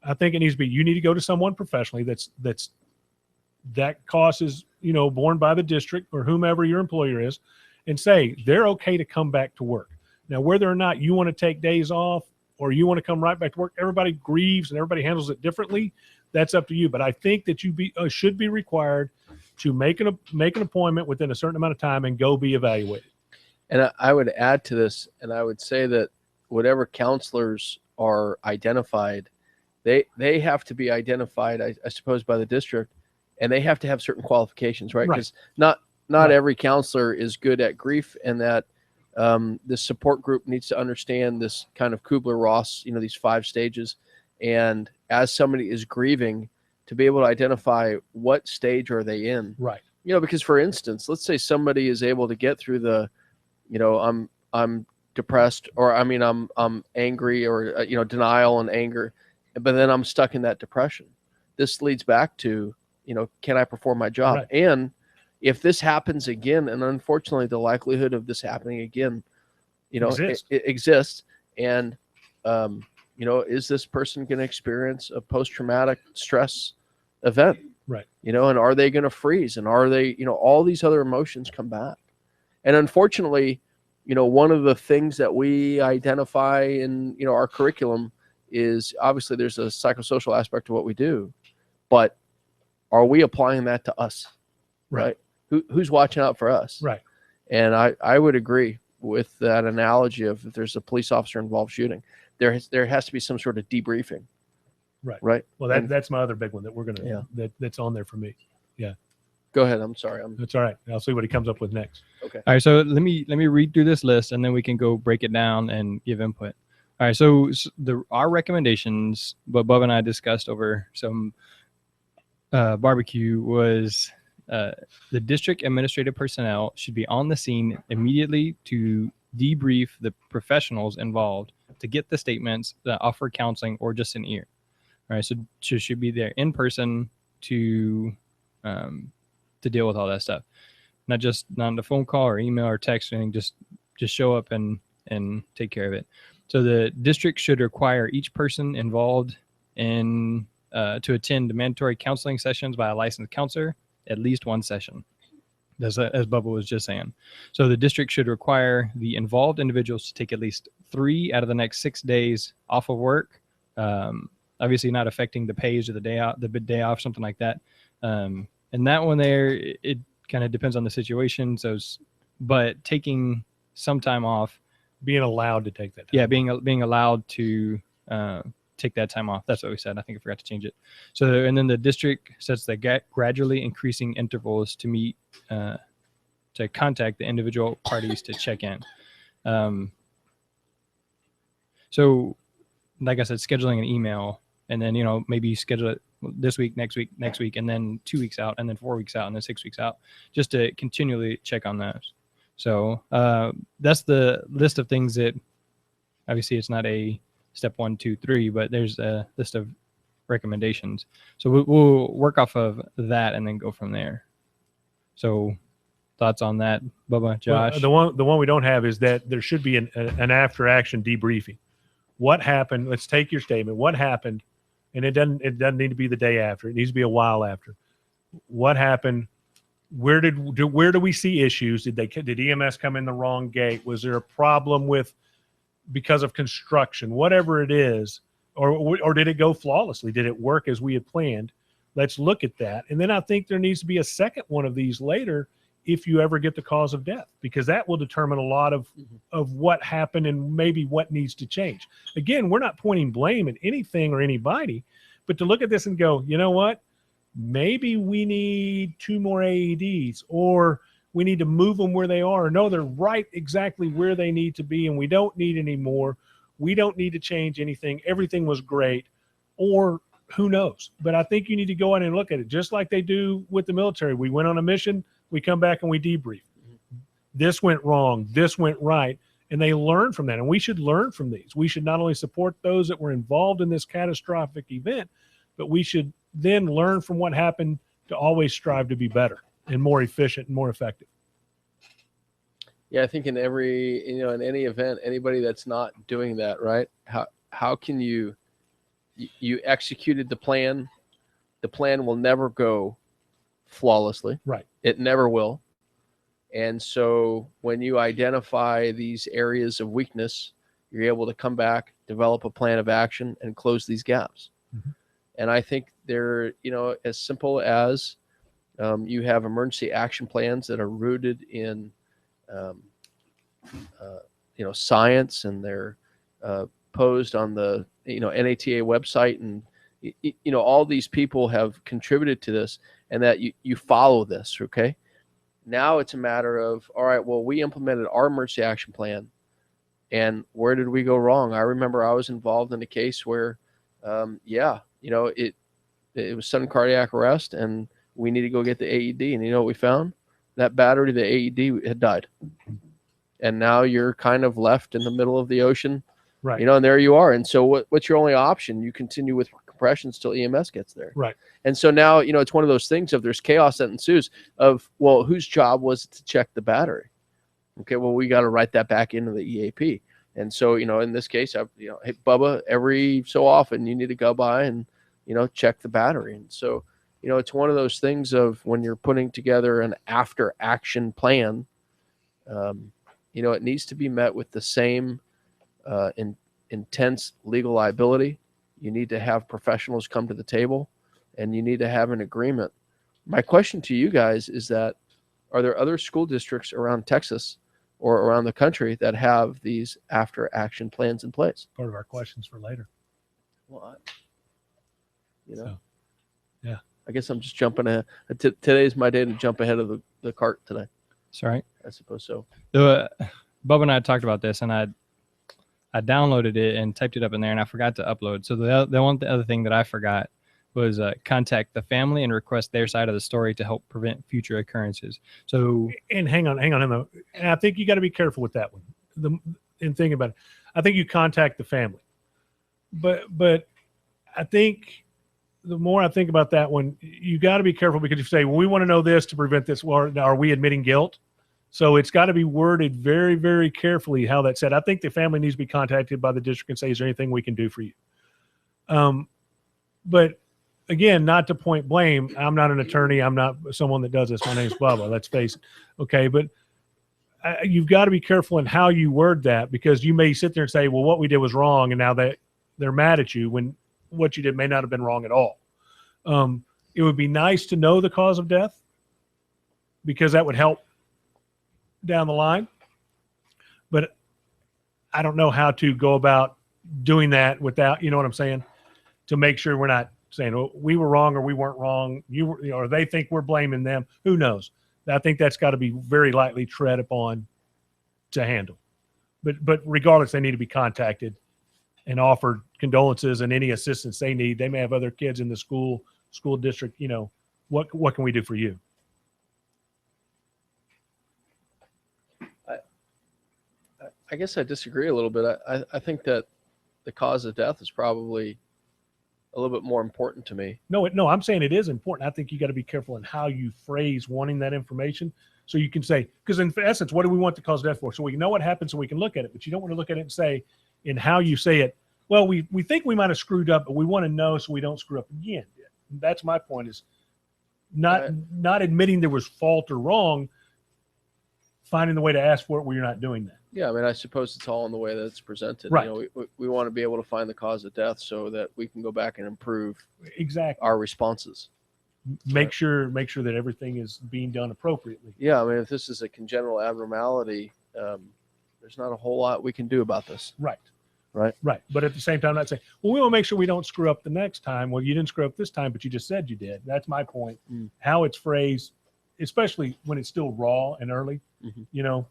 Speaker 2: I think it needs to be, you need to go to someone professionally that cost is, borne by the district or whomever your employer is, and say they're okay to come back to work. Now, whether or not you want to take days off or you want to come right back to work, everybody grieves and everybody handles it differently. That's up to you. But I think that you should be required to make an appointment within a certain amount of time and go be evaluated.
Speaker 3: And I would add to this, and I would say that whatever counselors are identified, they have to be identified, I suppose, by the district, and they have to have certain qualifications, right?
Speaker 2: Right.
Speaker 3: Because not every counselor is good at grief, and that the support group needs to understand this kind of Kubler-Ross, these 5 stages. And as somebody is grieving, to be able to identify what stage are they in.
Speaker 2: Right.
Speaker 3: Because for instance, let's say somebody is able to get through the, I'm depressed, or I'm angry, or denial and anger, but then I'm stuck in that depression. This leads back to, can I perform my job?
Speaker 2: Right.
Speaker 3: And if this happens again, and unfortunately the likelihood of this happening again, it exists. And, is this person going to experience a post-traumatic stress event?
Speaker 2: Right.
Speaker 3: And are they going to freeze? And are they, all these other emotions come back. And unfortunately, one of the things that we identify in, our curriculum is obviously there's a psychosocial aspect to what we do, but are we applying that to us? Right. Who's watching out for us?
Speaker 2: Right.
Speaker 3: And I would agree with that analogy of if there's a police officer involved shooting, there has to be some sort of debriefing.
Speaker 2: Right.
Speaker 3: Right.
Speaker 2: Well, that's my other big one that we're going to,
Speaker 3: Yeah.
Speaker 2: that's on there for me.
Speaker 3: Go ahead. I'm sorry.
Speaker 2: That's all right. I'll see what he comes up with next.
Speaker 3: Okay.
Speaker 4: All right, so let me read through this list, and then we can go break it down and give input. All right, so our recommendations, what Bubba and I discussed over some barbecue, was the district administrative personnel should be on the scene immediately to debrief the professionals involved to get the statements that offer counseling or just an ear. All right, so should be there in person to deal with all that stuff. Not just on the phone call or email or text or anything, just show up and take care of it. So the district should require each person involved in to attend mandatory counseling sessions by a licensed counselor, at least one session, as Bubba was just saying. So the district should require the involved individuals to take at least 3 out of the next 6 days off of work. Obviously not affecting the pays or the day off, something like that. And that one there, it kind of depends on the situation. But taking some time off,
Speaker 2: Being allowed to take that time.
Speaker 4: yeah, being allowed to take that time off. That's what we said. I think I forgot to change it. So, and then the district sets the gradually increasing intervals to meet, to contact the individual parties to check in. So, like I said, scheduling an email, and then maybe schedule it this week, next week, and then 2 weeks out, and then 4 weeks out, and then 6 weeks out, just to continually check on those. So that's the list of things that, obviously it's not a step 1, 2, 3, but there's a list of recommendations. So we'll work off of that and then go from there. So thoughts on that, Bubba, Josh?
Speaker 2: Well, the one we don't have is that there should be an after action debriefing. What happened? Let's take your statement. What happened? And it doesn't need to be the day after. It needs to be a while after. What happened? Where do we see issues? Did EMS come in the wrong gate? Was there a problem because of construction? Whatever it is, or did it go flawlessly? Did it work as we had planned? Let's look at that. And then I think there needs to be a second one of these later if you ever get the cause of death, because that will determine a lot of what happened and maybe what needs to change. Again, we're not pointing blame at anything or anybody, but to look at this and go, you know what? Maybe we need 2 more AEDs, or we need to move them where they are. No, they're right exactly where they need to be, and we don't need any more. We don't need to change anything. Everything was great, or who knows? But I think you need to go in and look at it, just like they do with the military. We went on a mission, we come back and we debrief. This went wrong, this went right, and they learn from that. And we should learn from these. We should not only support those that were involved in this catastrophic event, but we should then learn from what happened to always strive to be better and more efficient and more effective.
Speaker 3: Yeah, I think in in any event, anybody that's not doing that, right? How can you executed the plan? The plan will never go flawlessly.
Speaker 2: Right.
Speaker 3: It never will. And so when you identify these areas of weakness, you're able to come back, develop a plan of action, and close these gaps.
Speaker 2: Mm-hmm.
Speaker 3: And I think they're, as simple as you have emergency action plans that are rooted in, science, and they're posed on the, NATA website, and, all these people have contributed to this, and that you follow this. Okay. Now it's a matter of, all right, well, we implemented our emergency action plan, and where did we go wrong? I remember I was involved in a case where, it was sudden cardiac arrest, and we need to go get the AED. And you know what we found? That battery, the AED, had died. And now you're kind of left in the middle of the ocean
Speaker 2: Right.
Speaker 3: You know, and there you are. And so what's your only option? You continue with compressions till EMS gets there.
Speaker 2: Right.
Speaker 3: And so now, you know, it's one of those things of there's chaos that ensues of, well, whose job was it to check the battery? Okay, well, we got to write that back into the EAP. And so, you know, in this case, you know, hey, Bubba, every so often you need to go by and, you know, check the battery. And so, you know, it's one of those things of when you're putting together an after action plan, you know, it needs to be met with the same intense legal liability. You need to have professionals come to the table, and you need to have an agreement. My question to you guys is that, are there other school districts around Texas or around the country that have these after action plans in place?
Speaker 2: Part of our questions for later.
Speaker 3: Well, you know,
Speaker 2: So, yeah.
Speaker 3: I guess I'm just jumping ahead. Today's my day to jump ahead of the cart today.
Speaker 4: That's right.
Speaker 3: I suppose so.
Speaker 4: Bubba and I talked about this, and I downloaded it and typed it up in there, and I forgot to upload. So the other thing that I forgot was contact the family and request their side of the story to help prevent future occurrences. So,
Speaker 2: And hang on. And I think you got to be careful with that one. And think about it. I think you contact the family, but I think the more I think about that one, you got to be careful, because you say, well, we want to know this to prevent this. Well, are we admitting guilt? So it's got to be worded very, very carefully how that's said. I think the family needs to be contacted by the district and say, is there anything we can do for you? But again, not to point blame. I'm not an attorney. I'm not someone that does this. My name's Bubba. Let's face it. Okay. But you've got to be careful in how you word that, because you may sit there and say, well, what we did was wrong, and now that they're mad at you when what you did may not have been wrong at all. It would be nice to know the cause of death, because that would help down the line. But I don't know how to go about doing that without, you know what I'm saying, to make sure we're not saying, oh, we were wrong or we weren't wrong. You were, or they think we're blaming them. Who knows? I think that's got to be very lightly tread upon to handle. But regardless, they need to be contacted and offered condolences and any assistance they need. They may have other kids in the school district. You know, what can we do for you?
Speaker 3: I guess I disagree a little bit. I think that the cause of death is probably a little bit more important to me.
Speaker 2: No, I'm saying it is important. I think you got to be careful in how you phrase wanting that information. So you can say, because in essence, what do we want the cause of death for? So we know what happened, so we can look at it. But you don't want to look at it and say, in how you say it, well, we think we might have screwed up, but we want to know so we don't screw up again. That's my point, is not admitting there was fault or wrong, finding the way to ask for it where you're not doing that.
Speaker 3: Yeah, I mean, I suppose it's all in the way that it's presented.
Speaker 2: Right.
Speaker 3: You know, we want to be able to find the cause of death so that we can go back and improve
Speaker 2: Exactly.
Speaker 3: our responses.
Speaker 2: Make sure that everything is being done appropriately.
Speaker 3: Yeah, I mean, if this is a congenital abnormality, there's not a whole lot we can do about this.
Speaker 2: Right.
Speaker 3: Right.
Speaker 2: Right. But at the same time, not saying, well, we want to make sure we don't screw up the next time. Well, you didn't screw up this time, but you just said you did. That's my point. How it's phrased, especially when it's still raw and early, you know,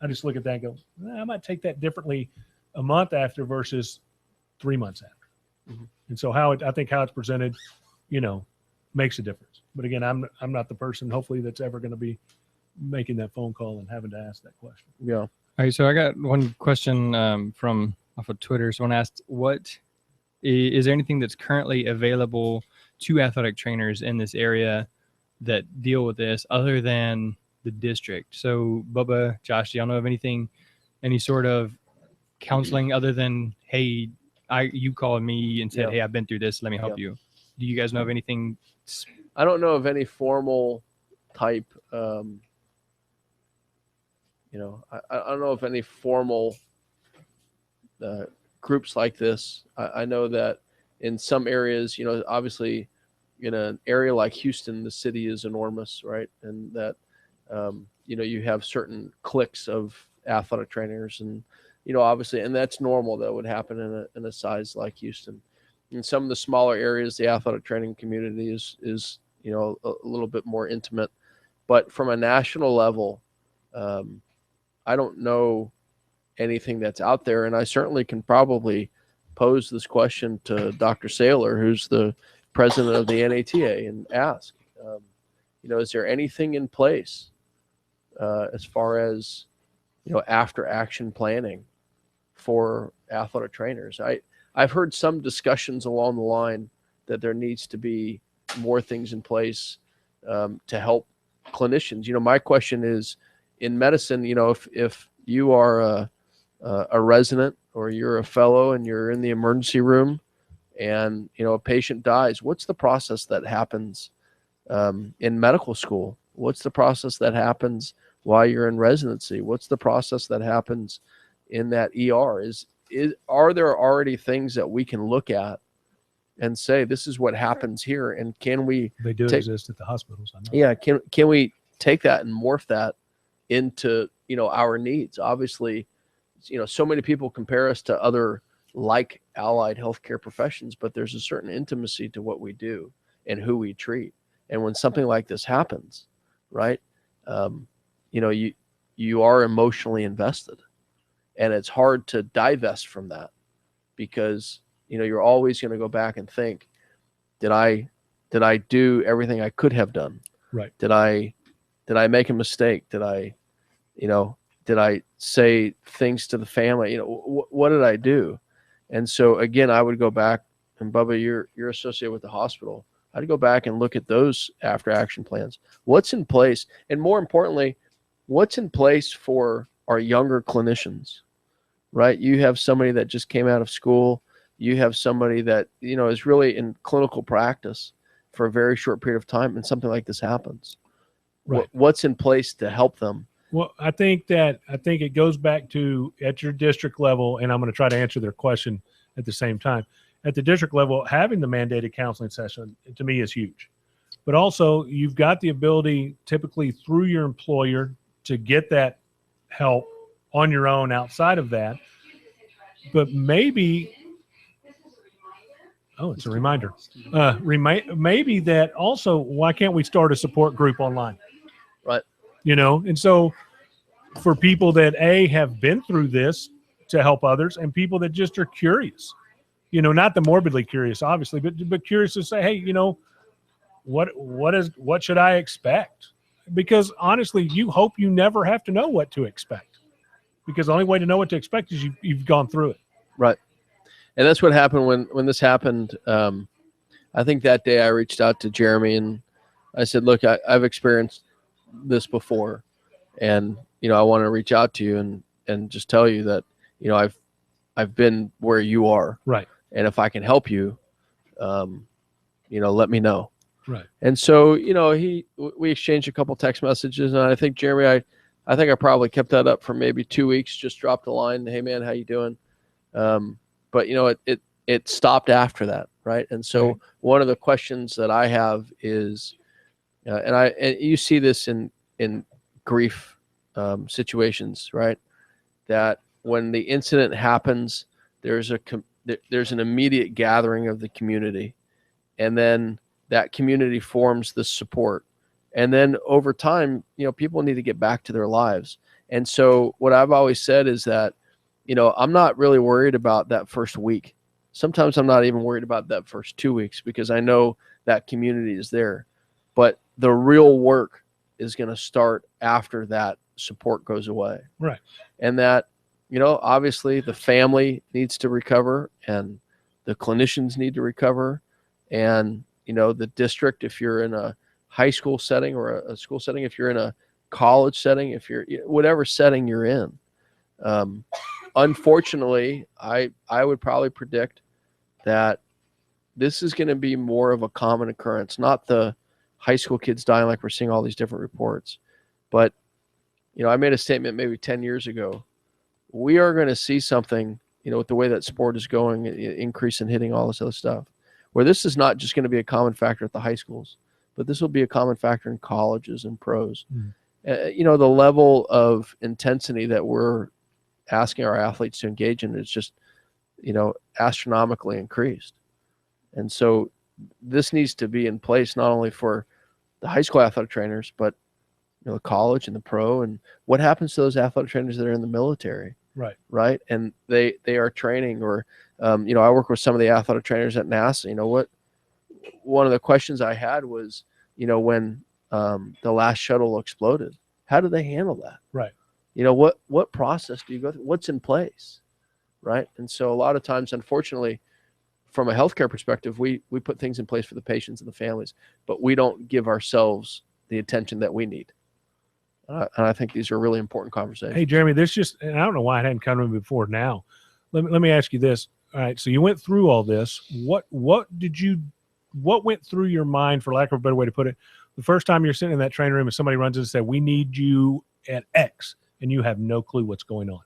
Speaker 2: I just look at that and go, I might take that differently a month after versus 3 months after. And so I think how it's presented, you know, makes a difference. But again, I'm not the person, hopefully, that's ever going to be making that phone call and having to ask that question.
Speaker 3: Yeah.
Speaker 4: all right. So I got one question from off of Twitter. Someone asked, is there anything that's currently available to athletic trainers in this area that deal with this other than the district? So Bubba, Josh, do y'all know of any sort of counseling other than, hey, you called me and said, hey, I've been through this, let me help you? Do you guys know of anything?
Speaker 3: I don't know of any formal type, you know, I don't know of any formal groups like this. I know that in some areas, you know, obviously in an area like Houston, the city is enormous, right? And that, you know, you have certain cliques of athletic trainers, and, you know, obviously, and that's normal. That would happen in a size like Houston. In some of the smaller areas, the athletic training community is you know, a little bit more intimate. But from a national level, I don't know anything that's out there, and I certainly can probably pose this question to Dr. Saylor, who's the president of the NATA, and ask, you know, is there anything in place as far as, you know, after action planning for athletic trainers. I've heard some discussions along the line that there needs to be more things in place to help clinicians. My question is, in medicine, if you are a resident or you're a fellow and you're in the emergency room and a patient dies, what's the process that happens in medical school? What's the process that happens while you're in residency? What's the process that happens in that ER? Are there already things that we can look at and say, this is what happens here, and can we
Speaker 2: They do exist at the hospitals. I know.
Speaker 3: yeah, can we take that and morph that into our needs? Obviously, so many people compare us to other like allied healthcare professions, but there's a certain intimacy to what we do and who we treat. And when something like this happens, right, you are emotionally invested, and it's hard to divest from that, because you're always going to go back and think, did I do everything I could have done?
Speaker 2: Right.
Speaker 3: Did I make a mistake? Did I say things to the family? What did I do? And so again, I would go back, and Bubba, you're associated with the hospital. I'd go back and look at those after action plans. What's in place? And more importantly, what's in place for our younger clinicians, right? You have somebody that just came out of school. You have somebody that, is really in clinical practice for a very short period of time, and something like this happens.
Speaker 2: Right.
Speaker 3: What's in place to help them?
Speaker 2: Well, I think it goes back to, at your district level, and I'm going to try to answer their question at the same time. At the district level, having the mandated counseling session, to me, is huge. But also, you've got the ability, typically through your employer, to get that help on your own outside of that. But maybe, it's a reminder. Maybe that also, why can't we start a support group online?
Speaker 3: Right.
Speaker 2: And so for people that have been through this, to help others, and people that just are curious, not the morbidly curious, obviously, but curious to say, hey, what should I expect? Because honestly, you hope you never have to know what to expect, because the only way to know what to expect is you've gone through it.
Speaker 3: Right. And that's what happened when this happened. I think that day I reached out to Jeremy and I said, look, I've experienced this before, and I want to reach out to you and just tell you that I've been where you are,
Speaker 2: right,
Speaker 3: and if I can help you, let me know.
Speaker 2: Right.
Speaker 3: And so we exchanged a couple text messages, and I think, Jeremy, I think I probably kept that up for maybe 2 weeks. Just dropped a line, hey man, how you doing? But it stopped after that, right? And so
Speaker 2: right.
Speaker 3: One of the questions that I have is, and you see this in grief situations, right? That when the incident happens, there's an immediate gathering of the community, and then that community forms the support, and then over time, people need to get back to their lives. And so what I've always said is that, I'm not really worried about that first week. Sometimes I'm not even worried about that first 2 weeks, because I know that community is there. But the real work is going to start after that support goes away.
Speaker 2: Right.
Speaker 3: And that, obviously the family needs to recover, and the clinicians need to recover, and, the district, if you're in a high school setting or a school setting, if you're in a college setting, if you're whatever setting you're in. Unfortunately, I would probably predict that this is going to be more of a common occurrence, not the high school kids dying like we're seeing all these different reports. But, I made a statement maybe 10 years ago. We are going to see something, with the way that sport is going, increase in hitting, all this other stuff, where this is not just going to be a common factor at the high schools, but this will be a common factor in colleges and pros. The level of intensity that we're asking our athletes to engage in is just, astronomically increased. And so this needs to be in place not only for the high school athletic trainers, but the college and the pro. And what happens to those athletic trainers that are in the military? Right. And they are training, or I work with some of the athletic trainers at NASA. One of the questions I had was, when the last shuttle exploded, how do they handle that?
Speaker 2: Right.
Speaker 3: What process do you go through? What's in place? right? And so a lot of times, unfortunately, from a healthcare perspective, we put things in place for the patients and the families, but we don't give ourselves the attention that we need. And I think these are really important conversations.
Speaker 2: Hey, Jeremy, this just, and I don't know why it hadn't come to me before now. Let me ask you this. All right. So you went through all this. What went through your mind, for lack of a better way to put it, the first time you're sitting in that training room and somebody runs in and said, we need you at X, and you have no clue what's going on?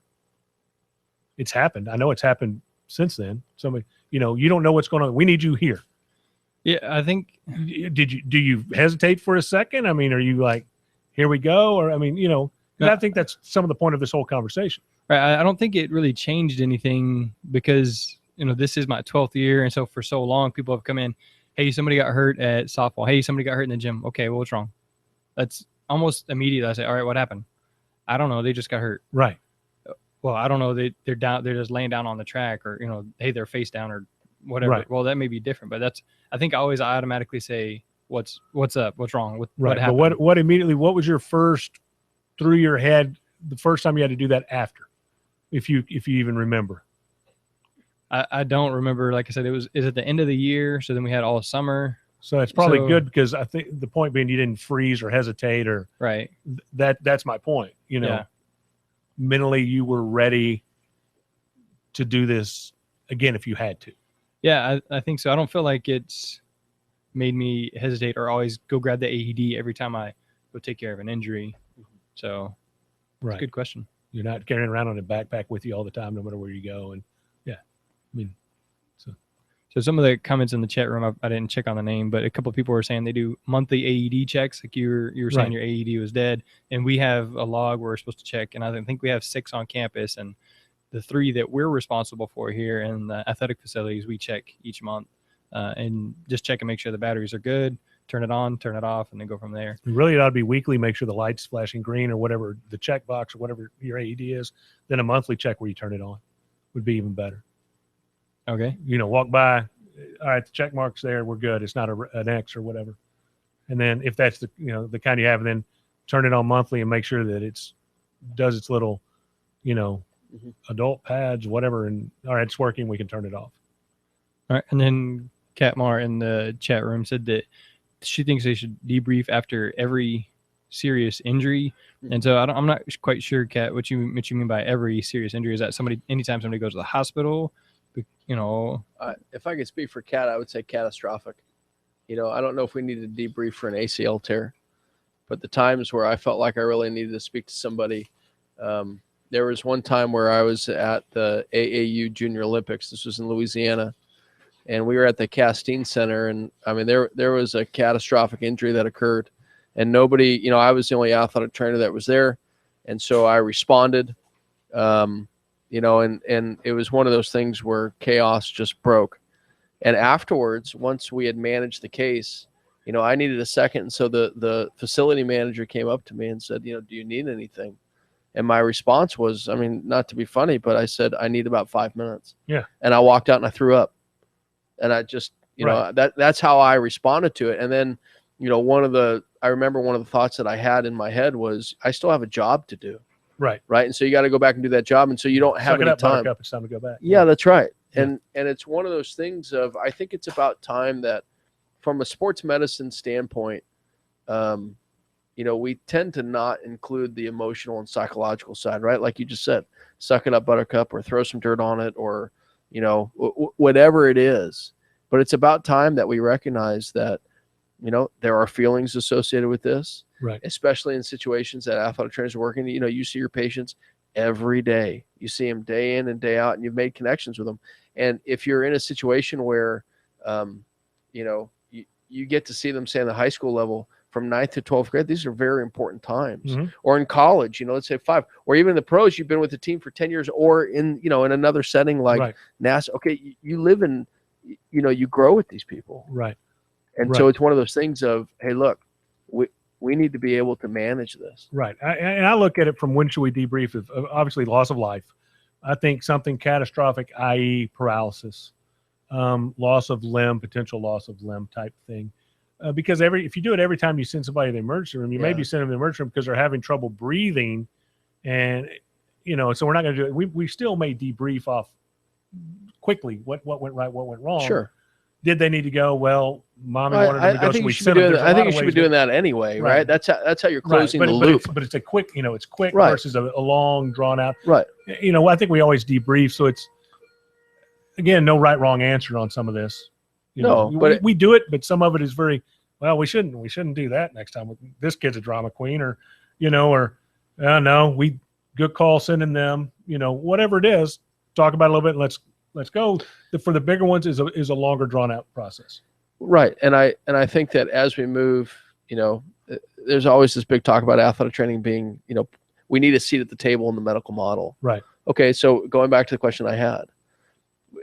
Speaker 2: It's happened. I know it's happened since then. Somebody, you don't know what's going on. We need you here.
Speaker 4: Yeah, I think.
Speaker 2: Do you hesitate for a second? I mean, are you like, here we go? Or, I mean,
Speaker 4: No.
Speaker 2: I think that's some of the point of this whole conversation.
Speaker 4: I don't think it really changed anything because, this is my 12th year. And so for so long, people have come in, hey, somebody got hurt at softball. Hey, somebody got hurt in the gym. Okay, well, what's wrong? That's almost immediate. I say, all right, what happened? I don't know. They just got hurt.
Speaker 2: Right.
Speaker 4: Well, I don't know. They're down. They're just laying down on the track, or, hey, they're face down or whatever.
Speaker 2: Right.
Speaker 4: Well, that may be different, but I think I automatically say, what's up? What's wrong? What
Speaker 2: Right.
Speaker 4: happened?
Speaker 2: But what was your first through your head the first time you had to do that after? If you even remember.
Speaker 4: I don't remember. Like I said, is at the end of the year. So then we had all summer.
Speaker 2: So it's probably
Speaker 4: So-
Speaker 2: good, because I think the point being you didn't freeze or hesitate, or
Speaker 4: Right.
Speaker 2: that's my point.
Speaker 4: Yeah.
Speaker 2: Mentally you were ready to do this again if you had to.
Speaker 4: Yeah, I think so. I don't feel like it's made me hesitate or always go grab the AED every time I go take care of an injury. So it's
Speaker 2: Right.
Speaker 4: a good question.
Speaker 2: You're not carrying around on a backpack with you all the time, no matter where you go. And
Speaker 4: So some of the comments in the chat room, I didn't check on the name, but a couple of people were saying they do monthly AED checks. Like you were saying
Speaker 2: Right.
Speaker 4: your AED was dead, and we have a log where we're supposed to check. And I think we have 6 on campus, and the 3 that we're responsible for here in the athletic facilities, we check each month and just check and make sure the batteries are good, turn it on, turn it off, and then go from there.
Speaker 2: really it ought to be weekly, make sure the light's flashing green or whatever the check box or whatever your AED is. Then a monthly check where you turn it on would be even better.
Speaker 4: Okay.
Speaker 2: Walk by, all right, the check mark's there, we're good. It's not an X or whatever. And then if that's the kind you have, then turn it on monthly and make sure that does its little, adult pads, whatever. And all right, it's working. We can turn it off.
Speaker 4: All right. And then Kat Mar in the chat room said that she thinks they should debrief after every serious injury. And so I'm not quite sure, Kat, what you mean by every serious injury. Is that anytime somebody goes to the hospital?
Speaker 3: If I could speak for Cat, I would say catastrophic. I don't know if we need to debrief for an ACL tear, but the times where I felt like I really needed to speak to somebody, there was one time where I was at the AAU Junior Olympics. This was in Louisiana, and we were at the Castine Center, and I mean there was a catastrophic injury that occurred, and nobody, I was the only athletic trainer that was there, and so I responded. And it was one of those things where chaos just broke. And afterwards, once we had managed the case, I needed a second. And so the facility manager came up to me and said, do you need anything? And my response was, I mean, not to be funny, but I said, I need about 5 minutes.
Speaker 2: Yeah.
Speaker 3: And I walked out and I threw up. And I just,
Speaker 2: Right.
Speaker 3: that's how I responded to it. And then, I remember one of the thoughts that I had in my head was, I still have a job to do.
Speaker 2: Right.
Speaker 3: Right. And so you got to go back and do that job. And so you don't have
Speaker 2: Suck it
Speaker 3: any
Speaker 2: up,
Speaker 3: time.
Speaker 2: Buttercup. It's time to go back.
Speaker 3: Yeah, that's right.
Speaker 2: Yeah.
Speaker 3: And it's one of those things of, I think it's about time that from a sports medicine standpoint, we tend to not include the emotional and psychological side, right? Like you just said, suck it up, Buttercup, or throw some dirt on it, or, whatever it is. But it's about time that we recognize that, there are feelings associated with this.
Speaker 2: Right.
Speaker 3: Especially in situations that athletic trainers are working. You see your patients every day. You see them day in and day out, and you've made connections with them. And if you're in a situation where, you get to see them, say, in the high school level from 9th to 12th grade, these are very important times.
Speaker 2: Mhm.
Speaker 3: Or in college, let's say 5, or even in the pros, you've been with the team for 10 years, or in another setting like
Speaker 2: Right.
Speaker 3: NASA. Okay, you live in, you grow with these people.
Speaker 2: Right.
Speaker 3: And
Speaker 2: Right.
Speaker 3: so it's one of those things of, hey, look, we need to be able to manage this.
Speaker 2: Right. And I look at it from when should we debrief of obviously loss of life. I think something catastrophic, i.e. paralysis, loss of limb, potential loss of limb type thing. Because if you do it every time you send somebody to the emergency room, you may
Speaker 3: Yeah.
Speaker 2: be sending them to the emergency room because they're having trouble breathing. And, so we're not going to do it. We still may debrief off quickly what went right, what went wrong.
Speaker 3: Sure.
Speaker 2: Did they need to go? Well, mommy
Speaker 3: I,
Speaker 2: wanted them to go,
Speaker 3: I
Speaker 2: so
Speaker 3: think
Speaker 2: we
Speaker 3: you should be
Speaker 2: sent them.
Speaker 3: doing
Speaker 2: There's
Speaker 3: that.
Speaker 2: a
Speaker 3: I
Speaker 2: lot
Speaker 3: think you
Speaker 2: of
Speaker 3: should be
Speaker 2: ways
Speaker 3: doing that anyway, right?
Speaker 2: Right.
Speaker 3: That's how you're
Speaker 2: Right,
Speaker 3: closing the
Speaker 2: but
Speaker 3: loop.
Speaker 2: it's a quick, it's quick
Speaker 3: Right.
Speaker 2: versus a long drawn out.
Speaker 3: Right.
Speaker 2: I think we always debrief, so it's again no right wrong answer on some of this.
Speaker 3: No, but
Speaker 2: we do it, but some of it is very well. We shouldn't do that next time. This kid's a drama queen, or no, we good call sending them. Whatever it is, talk about it a little bit. And let's go. For the bigger ones is a longer drawn out process.
Speaker 3: Right. And I think that as we move, there's always this big talk about athletic training being, we need a seat at the table in the medical model.
Speaker 2: Right.
Speaker 3: Okay. So going back to the question I had,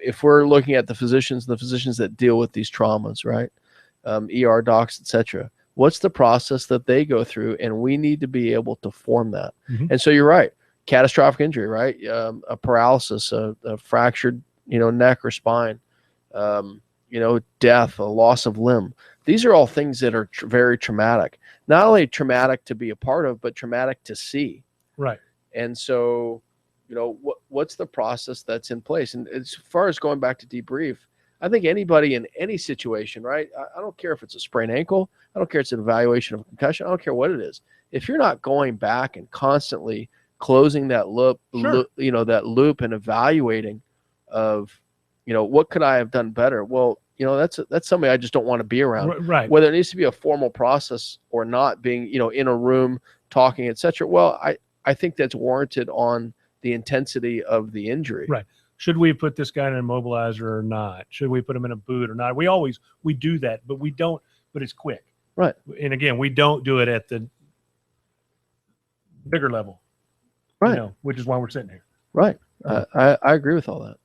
Speaker 3: if we're looking at the physicians that deal with these traumas, right? ER docs, etc. What's the process that they go through? And we need to be able to form that.
Speaker 2: Mm-hmm.
Speaker 3: And so you're right. Catastrophic injury, right? A paralysis, a fractured, neck or spine, death, a loss of limb. These are all things that are very traumatic. Not only traumatic to be a part of, but traumatic to see.
Speaker 2: Right.
Speaker 3: And so, what's the process that's in place? And as far as going back to debrief, I think anybody in any situation, right? I don't care if it's a sprained ankle. I don't care if it's an evaluation of a concussion. I don't care what it is. If you're not going back and constantly closing that loop,
Speaker 2: Sure.
Speaker 3: that loop and evaluating of, what could I have done better? Well, that's somebody I just don't want to be around.
Speaker 2: Right.
Speaker 3: Whether it needs to be a formal process or not, being, in a room talking, etc. Well, I think that's warranted on the intensity of the injury.
Speaker 2: Right. Should we put this guy in an immobilizer or not? Should we put him in a boot or not? We do that, but we don't, but it's quick.
Speaker 3: Right.
Speaker 2: And again, we don't do it at the bigger level.
Speaker 3: Right.
Speaker 2: Which is why we're sitting here.
Speaker 3: Right. I agree with all that.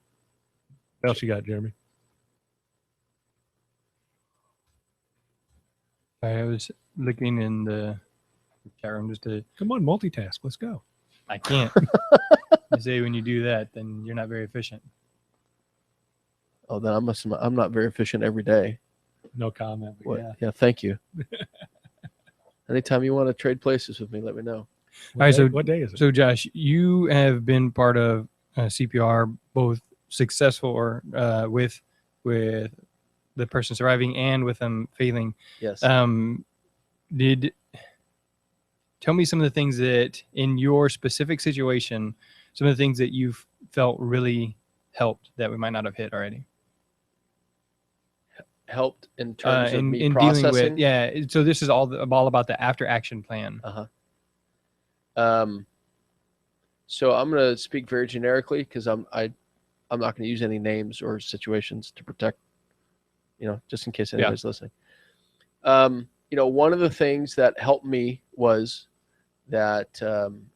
Speaker 2: What else you got, Jeremy?
Speaker 4: I was looking in the chat room just to.
Speaker 2: Come on, multitask. Let's go.
Speaker 4: I can't. They say when you do that, then you're not very efficient.
Speaker 3: Oh, then I'm not very efficient every day.
Speaker 2: No comment. But
Speaker 3: Yeah. Thank you. Anytime you want to trade places with me, let me know.
Speaker 2: What day is it?
Speaker 4: So, Josh, you have been part of CPR, both successful or with the person surviving and with them failing.
Speaker 3: Yes.
Speaker 4: Tell me some of the things that in your specific situation, some of the things that you've felt really helped that we might not have hit already.
Speaker 3: Helped in terms of me
Speaker 4: in
Speaker 3: processing.
Speaker 4: dealing with, yeah. So this is all about the after action plan.
Speaker 3: So I'm going to speak very generically because I'm not going to use any names or situations to protect, just in case anybody's listening. One of the things that helped me was that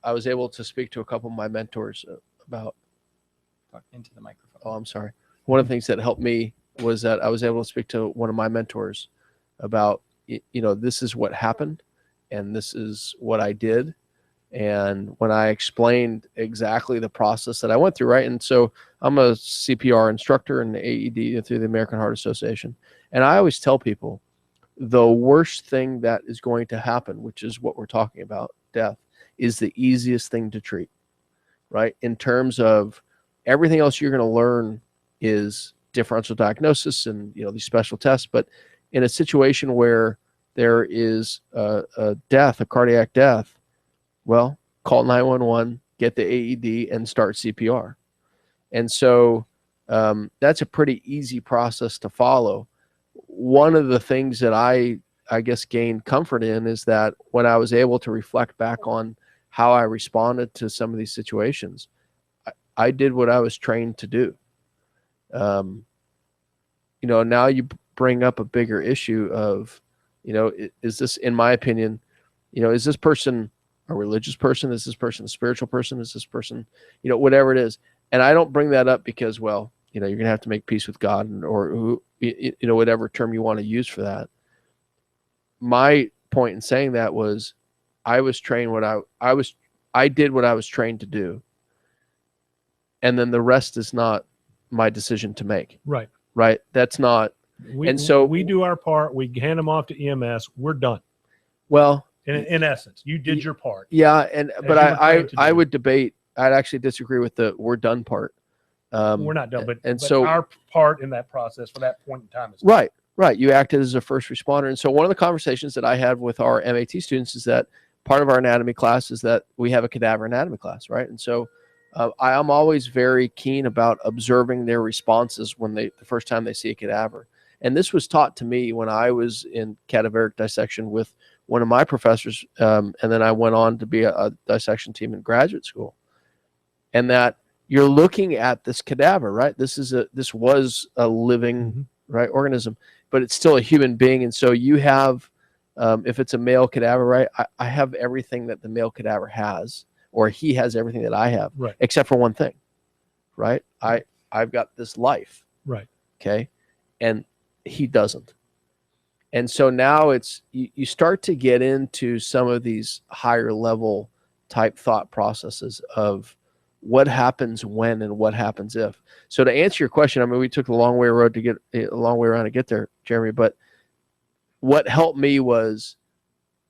Speaker 3: I was able to speak to a couple of my mentors about.
Speaker 4: Talk into the microphone.
Speaker 3: Oh, I'm sorry. One of the things that helped me was that I was able to speak to one of my mentors about, this is what happened and this is what I did. And when I explained exactly the process that I went through, right? And so I'm a CPR instructor in the AED through the American Heart Association. And I always tell people the worst thing that is going to happen, which is what we're talking about, death, is the easiest thing to treat, right? In terms of everything else you're going to learn is differential diagnosis and, these special tests. But in a situation where there is a death, a cardiac death, well, call 911, get the AED, and start CPR. And so that's a pretty easy process to follow. One of the things that I guess gained comfort in is that when I was able to reflect back on how I responded to some of these situations, I did what I was trained to do. Now you bring up a bigger issue of, is this, in my opinion, is this person a religious person? Is this person a spiritual person? Is this person, whatever it is? And I don't bring that up because, well, you're going to have to make peace with God or whatever term you want to use for that. My point in saying that was I was trained I did what I was trained to do. And then the rest is not my decision to make.
Speaker 2: Right.
Speaker 3: Right. That's not.
Speaker 2: We do our part. We hand them off to EMS. We're done.
Speaker 3: Well,
Speaker 2: in essence, you did your part.
Speaker 3: Yeah. But
Speaker 2: I
Speaker 3: I would debate. I'd actually disagree with the we're done part.
Speaker 2: We're not done, but
Speaker 3: and
Speaker 2: but
Speaker 3: so
Speaker 2: our part in that process for that point in time is
Speaker 3: right. You acted as a first responder. And so one of the conversations that I had with our MAT students is that part of our anatomy class is that we have a cadaver anatomy class, right? And so I am always very keen about observing their responses when the first time they see a cadaver. And this was taught to me when I was in cadaveric dissection with one of my professors, and then I went on to be a dissection team in graduate school. And that you're looking at this cadaver, right? This was a living right organism, but it's still a human being. And so you have, if it's a male cadaver, right? I have everything that the male cadaver has, or he has everything that I have,
Speaker 2: right.
Speaker 3: except for one thing, right? I've got this life,
Speaker 2: Right.
Speaker 3: okay, and he doesn't. And so now it's you start to get into some of these higher level type thought processes of what happens when and what happens if. So to answer your question, I mean, we took a long way around to get there, Jeremy, but what helped me was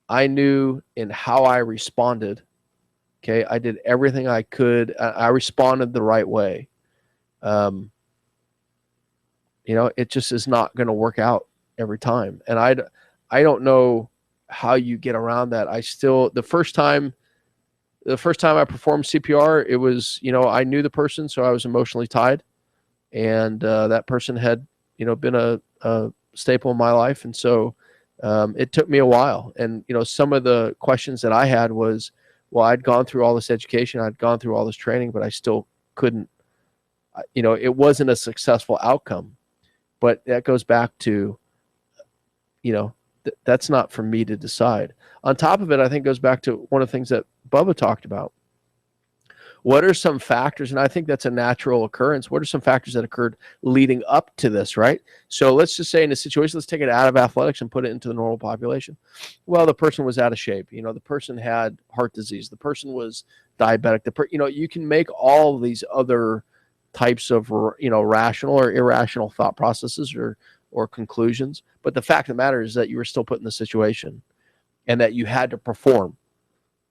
Speaker 3: I knew in how I responded. Okay. I did everything I could. I responded the right way. It just is not going to work out every time. And I don't know how you get around that. The first time I performed CPR, it was, I knew the person, so I was emotionally tied, and that person had, been a staple in my life. And so it took me a while. And, some of the questions that I had was, well, I'd gone through all this education, I'd gone through all this training, but I still couldn't, it wasn't a successful outcome. But that goes back to, that's not for me to decide. On top of it, I think goes back to one of the things that Bubba talked about. What are some factors, and I think that's a natural occurrence, what are some factors that occurred leading up to this, right? So let's just say in a situation, let's take it out of athletics and put it into the normal population. Well, the person was out of shape. The person had heart disease. The person was diabetic. You can make all these other types of, rational or irrational thought processes or conclusions. But the fact of the matter is that you were still put in the situation and that you had to perform,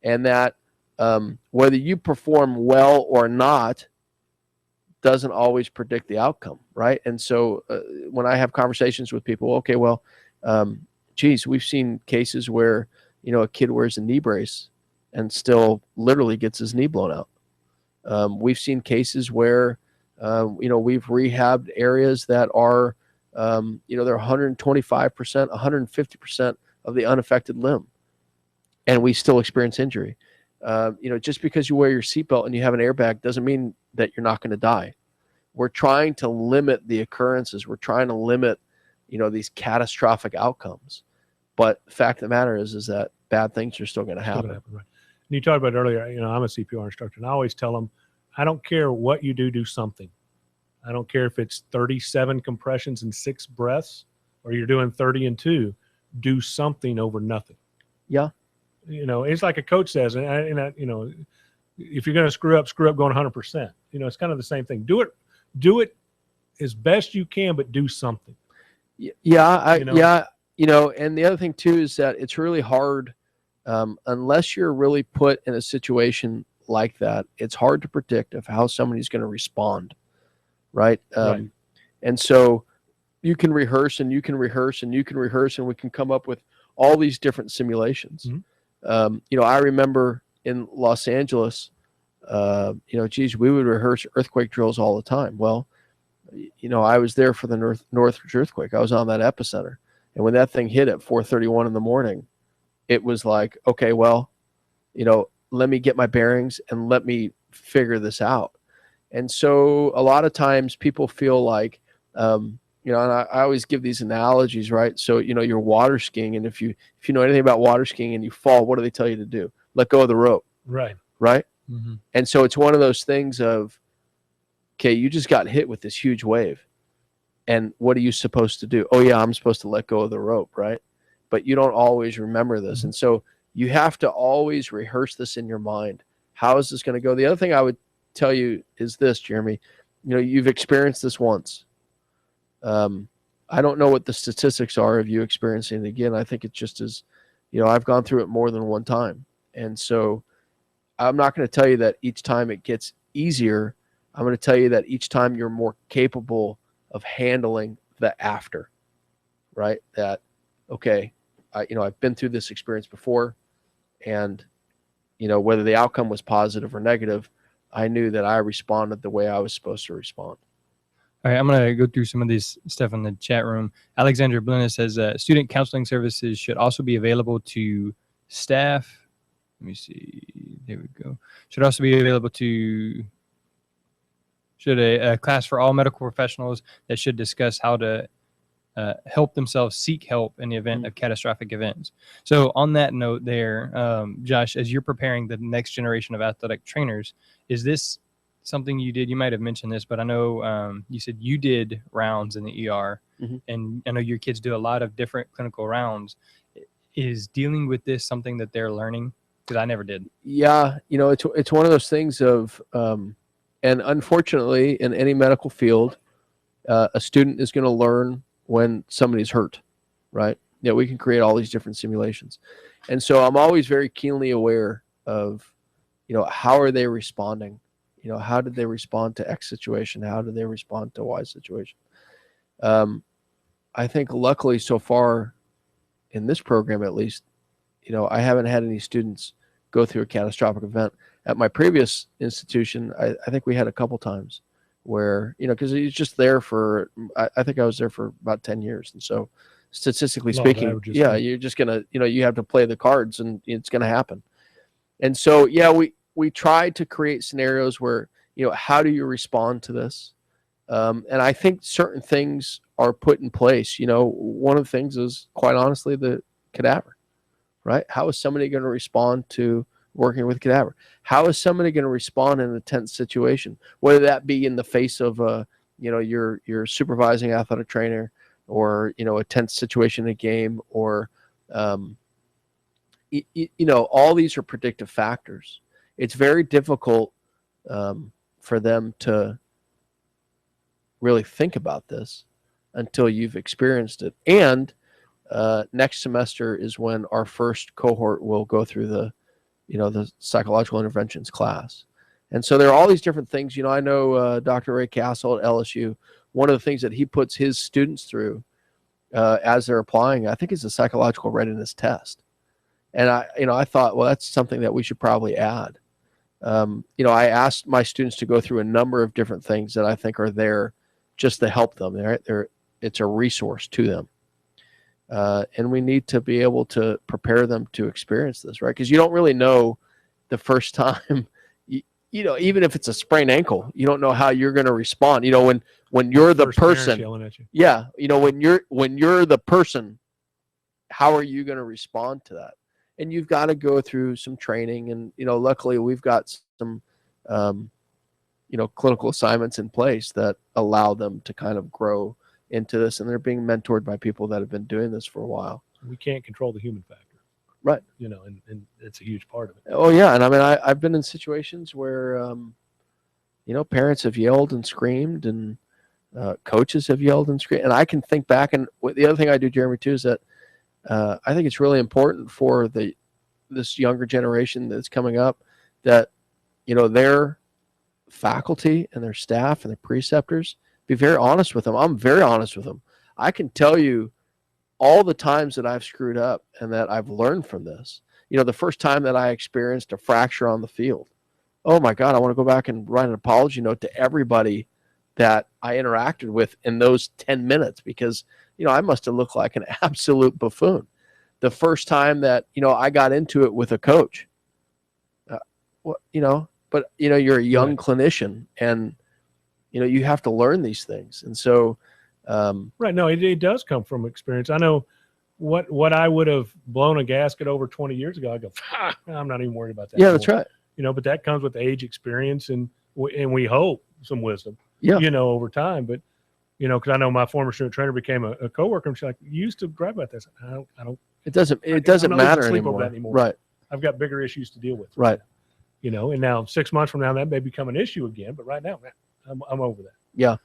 Speaker 3: and that whether you perform well or not doesn't always predict the outcome, right? And so when I have conversations with people, okay, well, geez, we've seen cases where, a kid wears a knee brace and still literally gets his knee blown out. We've seen cases where, we've rehabbed areas that are, they're 125%, 150% of the unaffected limb, and we still experience injury. Just because you wear your seatbelt and you have an airbag doesn't mean that you're not going to die. We're trying to limit the occurrences. We're trying to limit, these catastrophic outcomes. But the fact of the matter is that bad things are still going to happen.
Speaker 2: Right. And you talked about earlier, I'm a CPR instructor, and I always tell them, I don't care what you do something. I don't care if it's 37 compressions and 6 breaths, or you're doing 30 and 2. Do something over nothing.
Speaker 3: Yeah.
Speaker 2: It's like a coach says, and if you're going to screw up going 100%. It's kind of the same thing. Do it as best you can, but do something.
Speaker 3: Yeah. And the other thing too is that it's really hard, unless you're really put in a situation like that. It's hard to predict of how somebody's going to respond. Right.
Speaker 2: Right.
Speaker 3: And so you can rehearse and you can rehearse and you can rehearse, and we can come up with all these different simulations.
Speaker 2: Mm-hmm.
Speaker 3: I remember in Los Angeles, geez, we would rehearse earthquake drills all the time. Well, I was there for the Northridge earthquake. I was on that epicenter. And when that thing hit at 4:31 in the morning, it was like, okay, well, let me get my bearings and let me figure this out. And so a lot of times people feel like, and I always give these analogies, right? So, you're water skiing, and if you know anything about water skiing and you fall, what do they tell you to do? Let go of the rope.
Speaker 2: Right.
Speaker 3: Right.
Speaker 2: Mm-hmm.
Speaker 3: And so it's one of those things of, okay, you just got hit with this huge wave. And what are you supposed to do? Oh yeah, I'm supposed to let go of the rope. Right. But you don't always remember this. Mm-hmm. And so you have to always rehearse this in your mind. How is this going to go? The other thing I would tell you is this, Jeremy, you've experienced this once. I don't know what the statistics are of you experiencing it again. I think it's just as, I've gone through it more than one time. And so I'm not going to tell you that each time it gets easier, I'm going to tell you that each time you're more capable of handling the after, right? That, okay, I've been through this experience before, and, whether the outcome was positive or negative, I knew that I responded the way I was supposed to respond.
Speaker 4: All right, I'm going to go through some of this stuff in the chat room. Alexandra Blina says student counseling services should also be available to staff. Let me see. There we go. Should also be available to a class for all medical professionals that should discuss how to help themselves seek help in the event of catastrophic events. So on that note there, Josh, as you're preparing the next generation of athletic trainers, is this something you did? You might have mentioned this, but I know you said you did rounds in the ER, and I know your kids do a lot of different clinical rounds. Is dealing with this something that they're learning? Because I never did.
Speaker 3: Yeah, it's one of those things of, and unfortunately, in any medical field, a student is going to learn when somebody's hurt, right? We can create all these different simulations, and so I'm always very keenly aware of, how are they responding? How did they respond to X situation? How did they respond to Y situation? I think luckily so far in this program, at least, I haven't had any students go through a catastrophic event. At my previous institution, I think we had a couple times where, because he's just there for, I think I was there for about 10 years. And so statistically speaking, you're just going to, you have to play the cards and it's going to happen. And so, we try to create scenarios where, how do you respond to this? And I think certain things are put in place. One of the things is, quite honestly, the cadaver, right? How is somebody going to respond to working with cadaver? How is somebody going to respond in a tense situation, whether that be in the face of your supervising athletic trainer, or a tense situation in a game, or all these are predictive factors. It's very difficult for them to really think about this until you've experienced it. And next semester is when our first cohort will go through the psychological interventions class. And so there are all these different things. I know Dr. Ray Castle at LSU, one of the things that he puts his students through as they're applying, I think, is a psychological readiness test. And I thought, well, that's something that we should probably add. I asked my students to go through a number of different things that I think are there just to help them. It's a resource to them. And we need to be able to prepare them to experience this, right? Because you don't really know the first time, even if it's a sprained ankle, you don't know how you're going to respond. When you're the person,
Speaker 2: yelling at you.
Speaker 3: yeah, when you're the person, how are you going to respond to that? And you've got to go through some training, and luckily we've got some clinical assignments in place that allow them to kind of grow into this, and they're being mentored by people that have been doing this for a while.
Speaker 2: We can't control the human factor,
Speaker 3: right?
Speaker 2: And it's a huge part of it.
Speaker 3: Oh yeah, and I mean I've been in situations where parents have yelled and screamed, and coaches have yelled and screamed, and I can think back. And the other thing I do, Jeremy, too, is that I think it's really important for this younger generation that's coming up that their faculty and their staff and their preceptors be very honest with them. I'm very honest with them. I can tell you all the times that I've screwed up and that I've learned from this. The first time that I experienced a fracture on the field, oh my God, I want to go back and write an apology note to everybody that I interacted with in those 10 minutes, because I must have looked like an absolute buffoon. The first time that I got into it with a coach, but you're a young clinician, and you have to learn these things. And so
Speaker 2: right, no, it does come from experience. I know what I would have blown a gasket over 20 years ago, I go, I'm not even worried about that
Speaker 3: anymore. That's right.
Speaker 2: But that comes with age, experience, and we hope some wisdom, over time. But because I know my former student trainer became a coworker, and she's like, you used to gripe about this. I don't.
Speaker 3: It doesn't matter anymore. Right.
Speaker 2: I've got bigger issues to deal with.
Speaker 3: Right.
Speaker 2: And now 6 months from now, that may become an issue again. But right now, man, I'm over that.
Speaker 3: Yeah.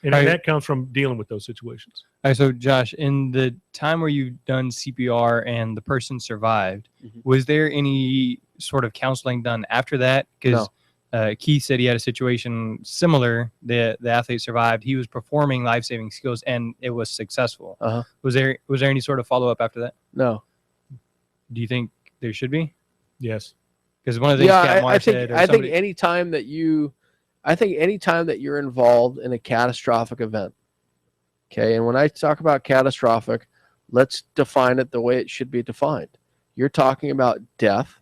Speaker 2: And that comes from dealing with those situations.
Speaker 4: All right. So Josh, in the time where you've done CPR and the person survived, was there any sort of counseling done after that? Because Keith said he had a situation similar. The athlete survived. He was performing life-saving skills, and it was successful.
Speaker 3: Uh-huh.
Speaker 4: Was there any sort of follow-up after that?
Speaker 3: No.
Speaker 4: Do you think there should be?
Speaker 2: Yes.
Speaker 4: Because one of the things Cat Marr said, or
Speaker 3: I think
Speaker 4: somebody-
Speaker 3: anytime that you're involved in a catastrophic event, okay, and when I talk about catastrophic, let's define it the way it should be defined. You're talking about death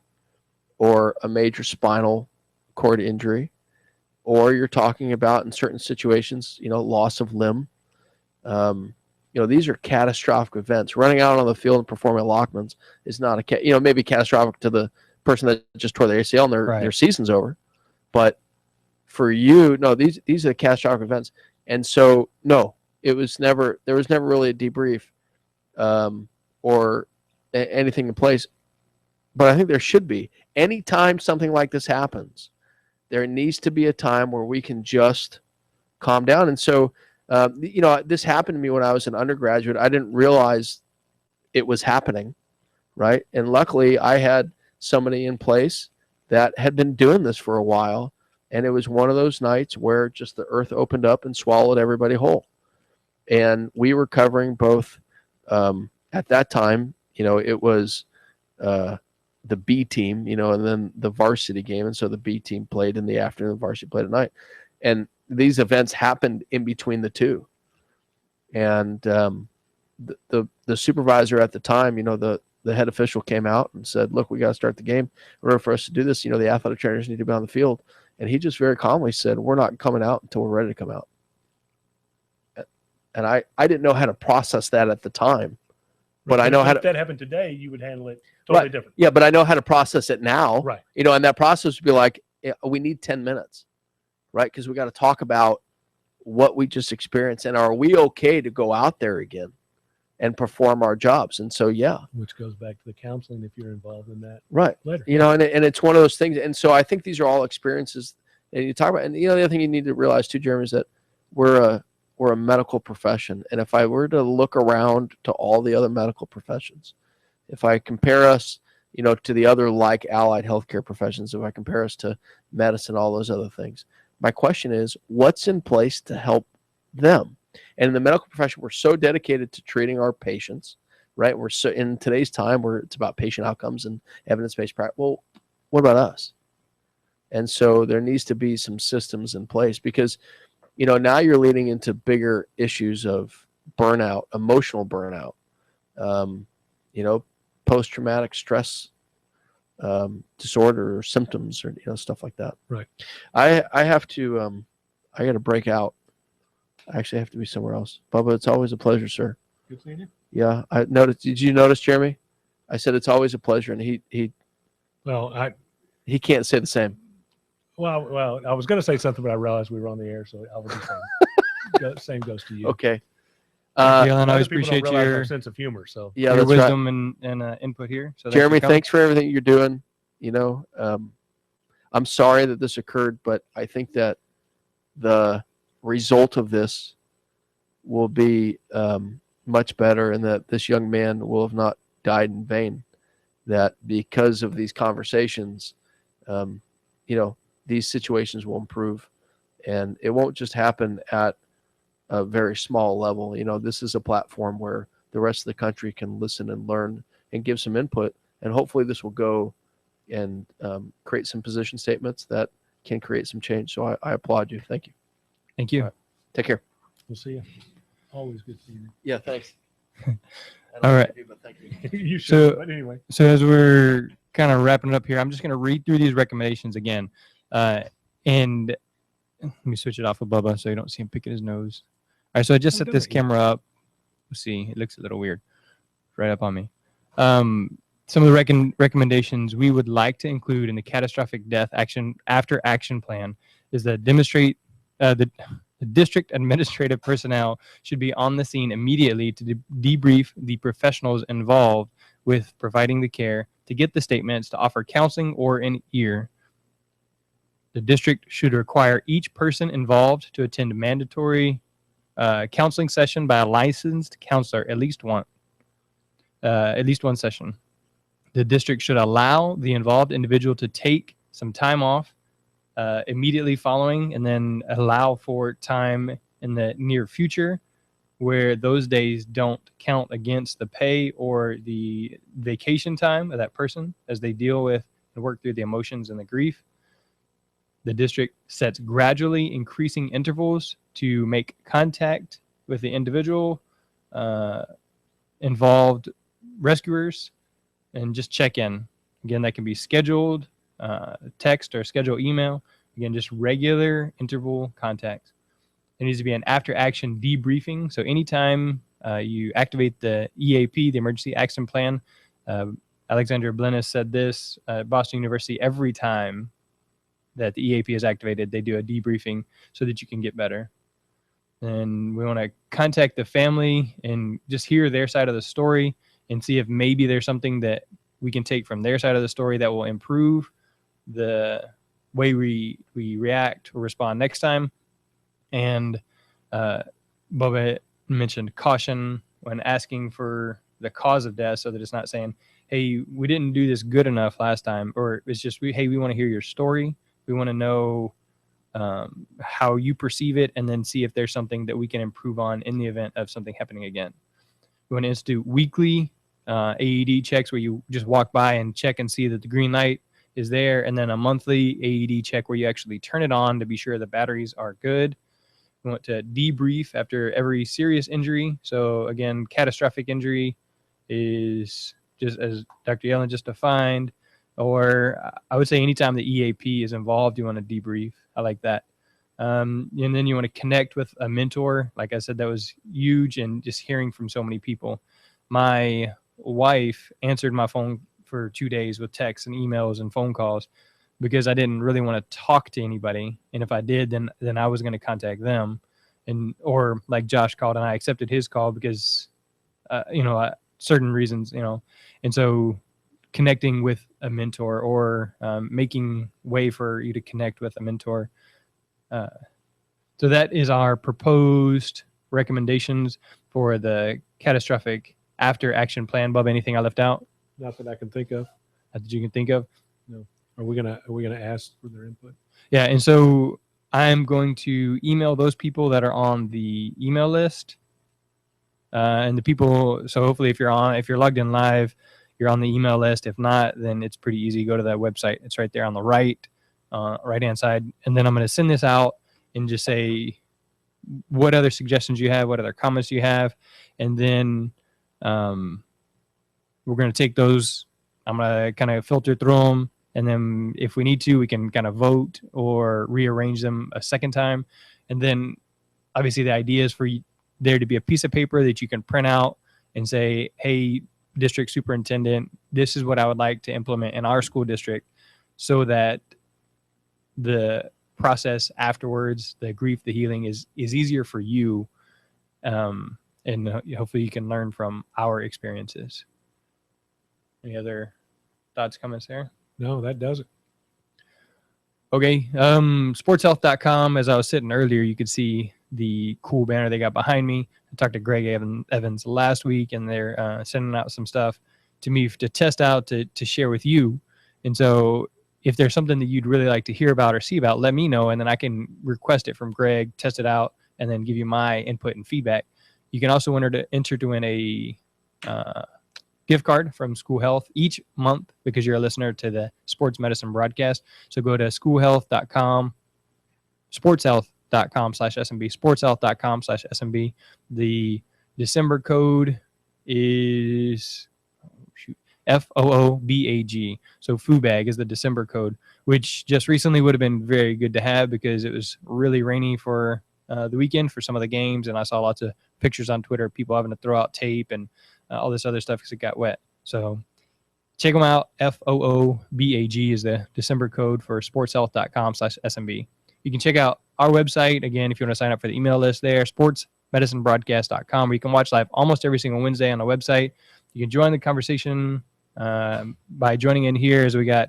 Speaker 3: or a major spinal cord injury, or you're talking about, in certain situations, loss of limb. These are catastrophic events. Running out on the field and performing Lockmans is not maybe catastrophic to the person that just tore their ACL and their season's over. But for you, no, these are the catastrophic events. And so, no, there was never really a debrief or anything in place. But I think there should be. Anytime something like this happens, there needs to be a time where we can just calm down. And so, this happened to me when I was an undergraduate. I didn't realize it was happening, right? And luckily, I had somebody in place that had been doing this for a while. And it was one of those nights where just the earth opened up and swallowed everybody whole. And we were covering both, at that time, it was the B team, and then the varsity game. And so the B team played in the afternoon, the varsity played at night. And these events happened in between the two. And the supervisor at the time, the head official came out and said, look, we got to start the game. In order for us to do this, the athletic trainers need to be on the field. And he just very calmly said, we're not coming out until we're ready to come out. And I didn't know how to process that at the time. But I know how to.
Speaker 2: If that happened today, you would handle it totally different.
Speaker 3: Yeah, but I know how to process it now.
Speaker 2: Right.
Speaker 3: And that process would be like, we need 10 minutes, right? Because we got to talk about what we just experienced. And are we okay to go out there again and perform our jobs? And so, yeah.
Speaker 2: Which goes back to the counseling if you're involved in that.
Speaker 3: Right.
Speaker 2: Later.
Speaker 3: And it's one of those things. And so I think these are all experiences that you talk about. And the other thing you need to realize too, Jeremy, is that we're a medical profession. And if I were to look around to all the other medical professions, if I compare us, to the other like allied healthcare professions, if I compare us to medicine, all those other things, my question is, what's in place to help them? And in the medical profession, we're so dedicated to treating our patients, right? We're so in today's time where it's about patient outcomes and evidence-based practice. Well, what about us? And so there needs to be some systems in place because, now you're leading into bigger issues of burnout, emotional burnout, post-traumatic stress disorder or symptoms or, stuff like that.
Speaker 2: Right.
Speaker 3: I have to, I got to break out. I actually have to be somewhere else. Bubba, it's always a pleasure, sir.
Speaker 2: Good seeing you.
Speaker 3: Yeah. I noticed. Did you notice, Jeremy? I said, it's always a pleasure. And he can't say the same.
Speaker 2: Well, I was going to say something, but I realized we were on the air, so I was just saying. Same goes to you.
Speaker 3: Okay.
Speaker 4: Alan, I always
Speaker 2: Other people don't
Speaker 4: appreciate
Speaker 2: realize
Speaker 4: your
Speaker 2: our sense of humor. So
Speaker 3: Yeah,
Speaker 4: your
Speaker 3: that's right.
Speaker 4: wisdom and input here. So
Speaker 3: Jeremy, thanks for everything you're doing. I'm sorry that this occurred, but I think that the result of this will be much better and that this young man will have not died in vain. That because of these conversations, these situations will improve. And it won't just happen at a very small level. This is a platform where the rest of the country can listen and learn and give some input. And hopefully this will go and create some position statements that can create some change. So I applaud you. Thank you.
Speaker 4: Thank you.
Speaker 3: All right. Take care.
Speaker 2: we'll see you. Always good seeing you.
Speaker 3: Yeah, thanks.
Speaker 4: All right.
Speaker 3: But thank you.
Speaker 2: You should,
Speaker 4: So-
Speaker 2: but anyway.
Speaker 4: So as we're kind of wrapping it up here, I'm just going to read through these recommendations again. And let me switch it off of Bubba so you don't see him picking his nose. All right, so I just set this camera up. Let's see, it looks a little weird. Right up on me. Some of the recommendations we would like to include in the catastrophic death action after action plan is that the district administrative personnel should be on the scene immediately to debrief the professionals involved with providing the care, to get the statements, to offer counseling or an ear. The district should require each person involved to attend a mandatory counseling session by a licensed counselor at least one session. The district should allow the involved individual to take some time off immediately following, and then allow for time in the near future where those days don't count against the pay or the vacation time of that person as they deal with and work through the emotions and the grief. The district sets gradually increasing intervals to make contact with the individual involved rescuers and just check in. Again, that can be scheduled text or scheduled email. Again, just regular interval contacts. There needs to be an after action debriefing. So anytime you activate the EAP, the Emergency Action Plan, Alexandra Blennis said this at Boston University, every time that the EAP is activated, they do a debriefing so that you can get better. And we want to contact the family and just hear their side of the story and see if maybe there's something that we can take from their side of the story that will improve the way we react or respond next time. And Bubba mentioned caution when asking for the cause of death, so that it's not saying, hey, we didn't do this good enough last time, or it's just, hey, we want to hear your story. We want to know how you perceive it, and then see if there's something that we can improve on in the event of something happening again. We want to institute weekly AED checks where you just walk by and check and see that the green light is there, and then a monthly AED check where you actually turn it on to be sure the batteries are good. We want to debrief after every serious injury. So again, catastrophic injury is just as Dr. Yellen just defined, or I would say anytime the EAP is involved, you want to debrief. I like that. And then you want to connect with a mentor. Like I said, that was huge, and just hearing from so many people. My wife answered my phone for 2 days with texts and emails and phone calls because I didn't really want to talk to anybody. And if I did, then I was going to contact them. And, or like Josh called and I accepted his call because, certain reasons, and so connecting with a mentor or making way for you to connect with a mentor. So that is our proposed recommendations for the catastrophic after action plan. Bob, anything I left out
Speaker 2: Not that I can think of.
Speaker 4: that you can think of?
Speaker 2: Are we gonna ask for their input?
Speaker 4: Yeah, and so I'm going to email those people that are on the email list, and the people. So hopefully, if you're logged in live, you're on the email list. If not, then it's pretty easy. Go to that website. It's right there on the right-hand side. And then I'm going to send this out and just say what other suggestions you have, what other comments you have, and then we're going to take those. I'm going to kind of filter through them. And then if we need to, we can kind of vote or rearrange them a second time. And then obviously the idea is for there to be a piece of paper that you can print out and say, hey, district superintendent, this is what I would like to implement in our school district, so that the process afterwards, the grief, the healing is easier for you. And hopefully you can learn from our experiences. Any other thoughts, comments there?
Speaker 2: No, that doesn't.
Speaker 4: Okay. Sportshealth.com. As I was sitting earlier, you could see the cool banner they got behind me. I talked to Greg Evans last week, and they're sending out some stuff to me to test out to share with you. And so if there's something that you'd really like to hear about or see about, let me know, and then I can request it from Greg, test it out, and then give you my input and feedback. You can also enter to win a gift card from School Health each month because you're a listener to the sports medicine broadcast. So go to schoolhealth.com, sportshealth.com/SMB, sportshealth.com/SMB. The December code is FOOBAG. So FOOBAG is the December code, which just recently would have been very good to have because it was really rainy for the weekend for some of the games. And I saw lots of pictures on Twitter of people having to throw out tape and all this other stuff because it got wet. So check them out. FOOBAG is the December code for sportshealth.com/SMB. You can check out our website. Again, if you want to sign up for the email list there, sportsmedicinebroadcast.com, where you can watch live almost every single Wednesday on the website. You can join the conversation by joining in here, as we got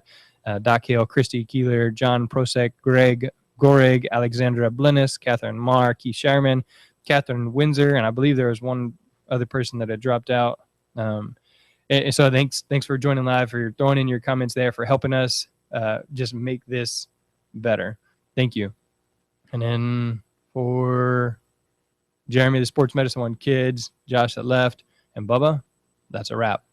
Speaker 4: Doc Hale, Christy Keeler, John Prosek, Greg Gorig, Alexandra Blennis, Catherine Marr, Keith Shireman, Catherine Windsor, and I believe there was one other person that had dropped out. And so thanks for joining live, for throwing in your comments there, for helping us just make this better. Thank you. And then for Jeremy, the sports medicine one, kids, Josh that left, and Bubba, that's a wrap.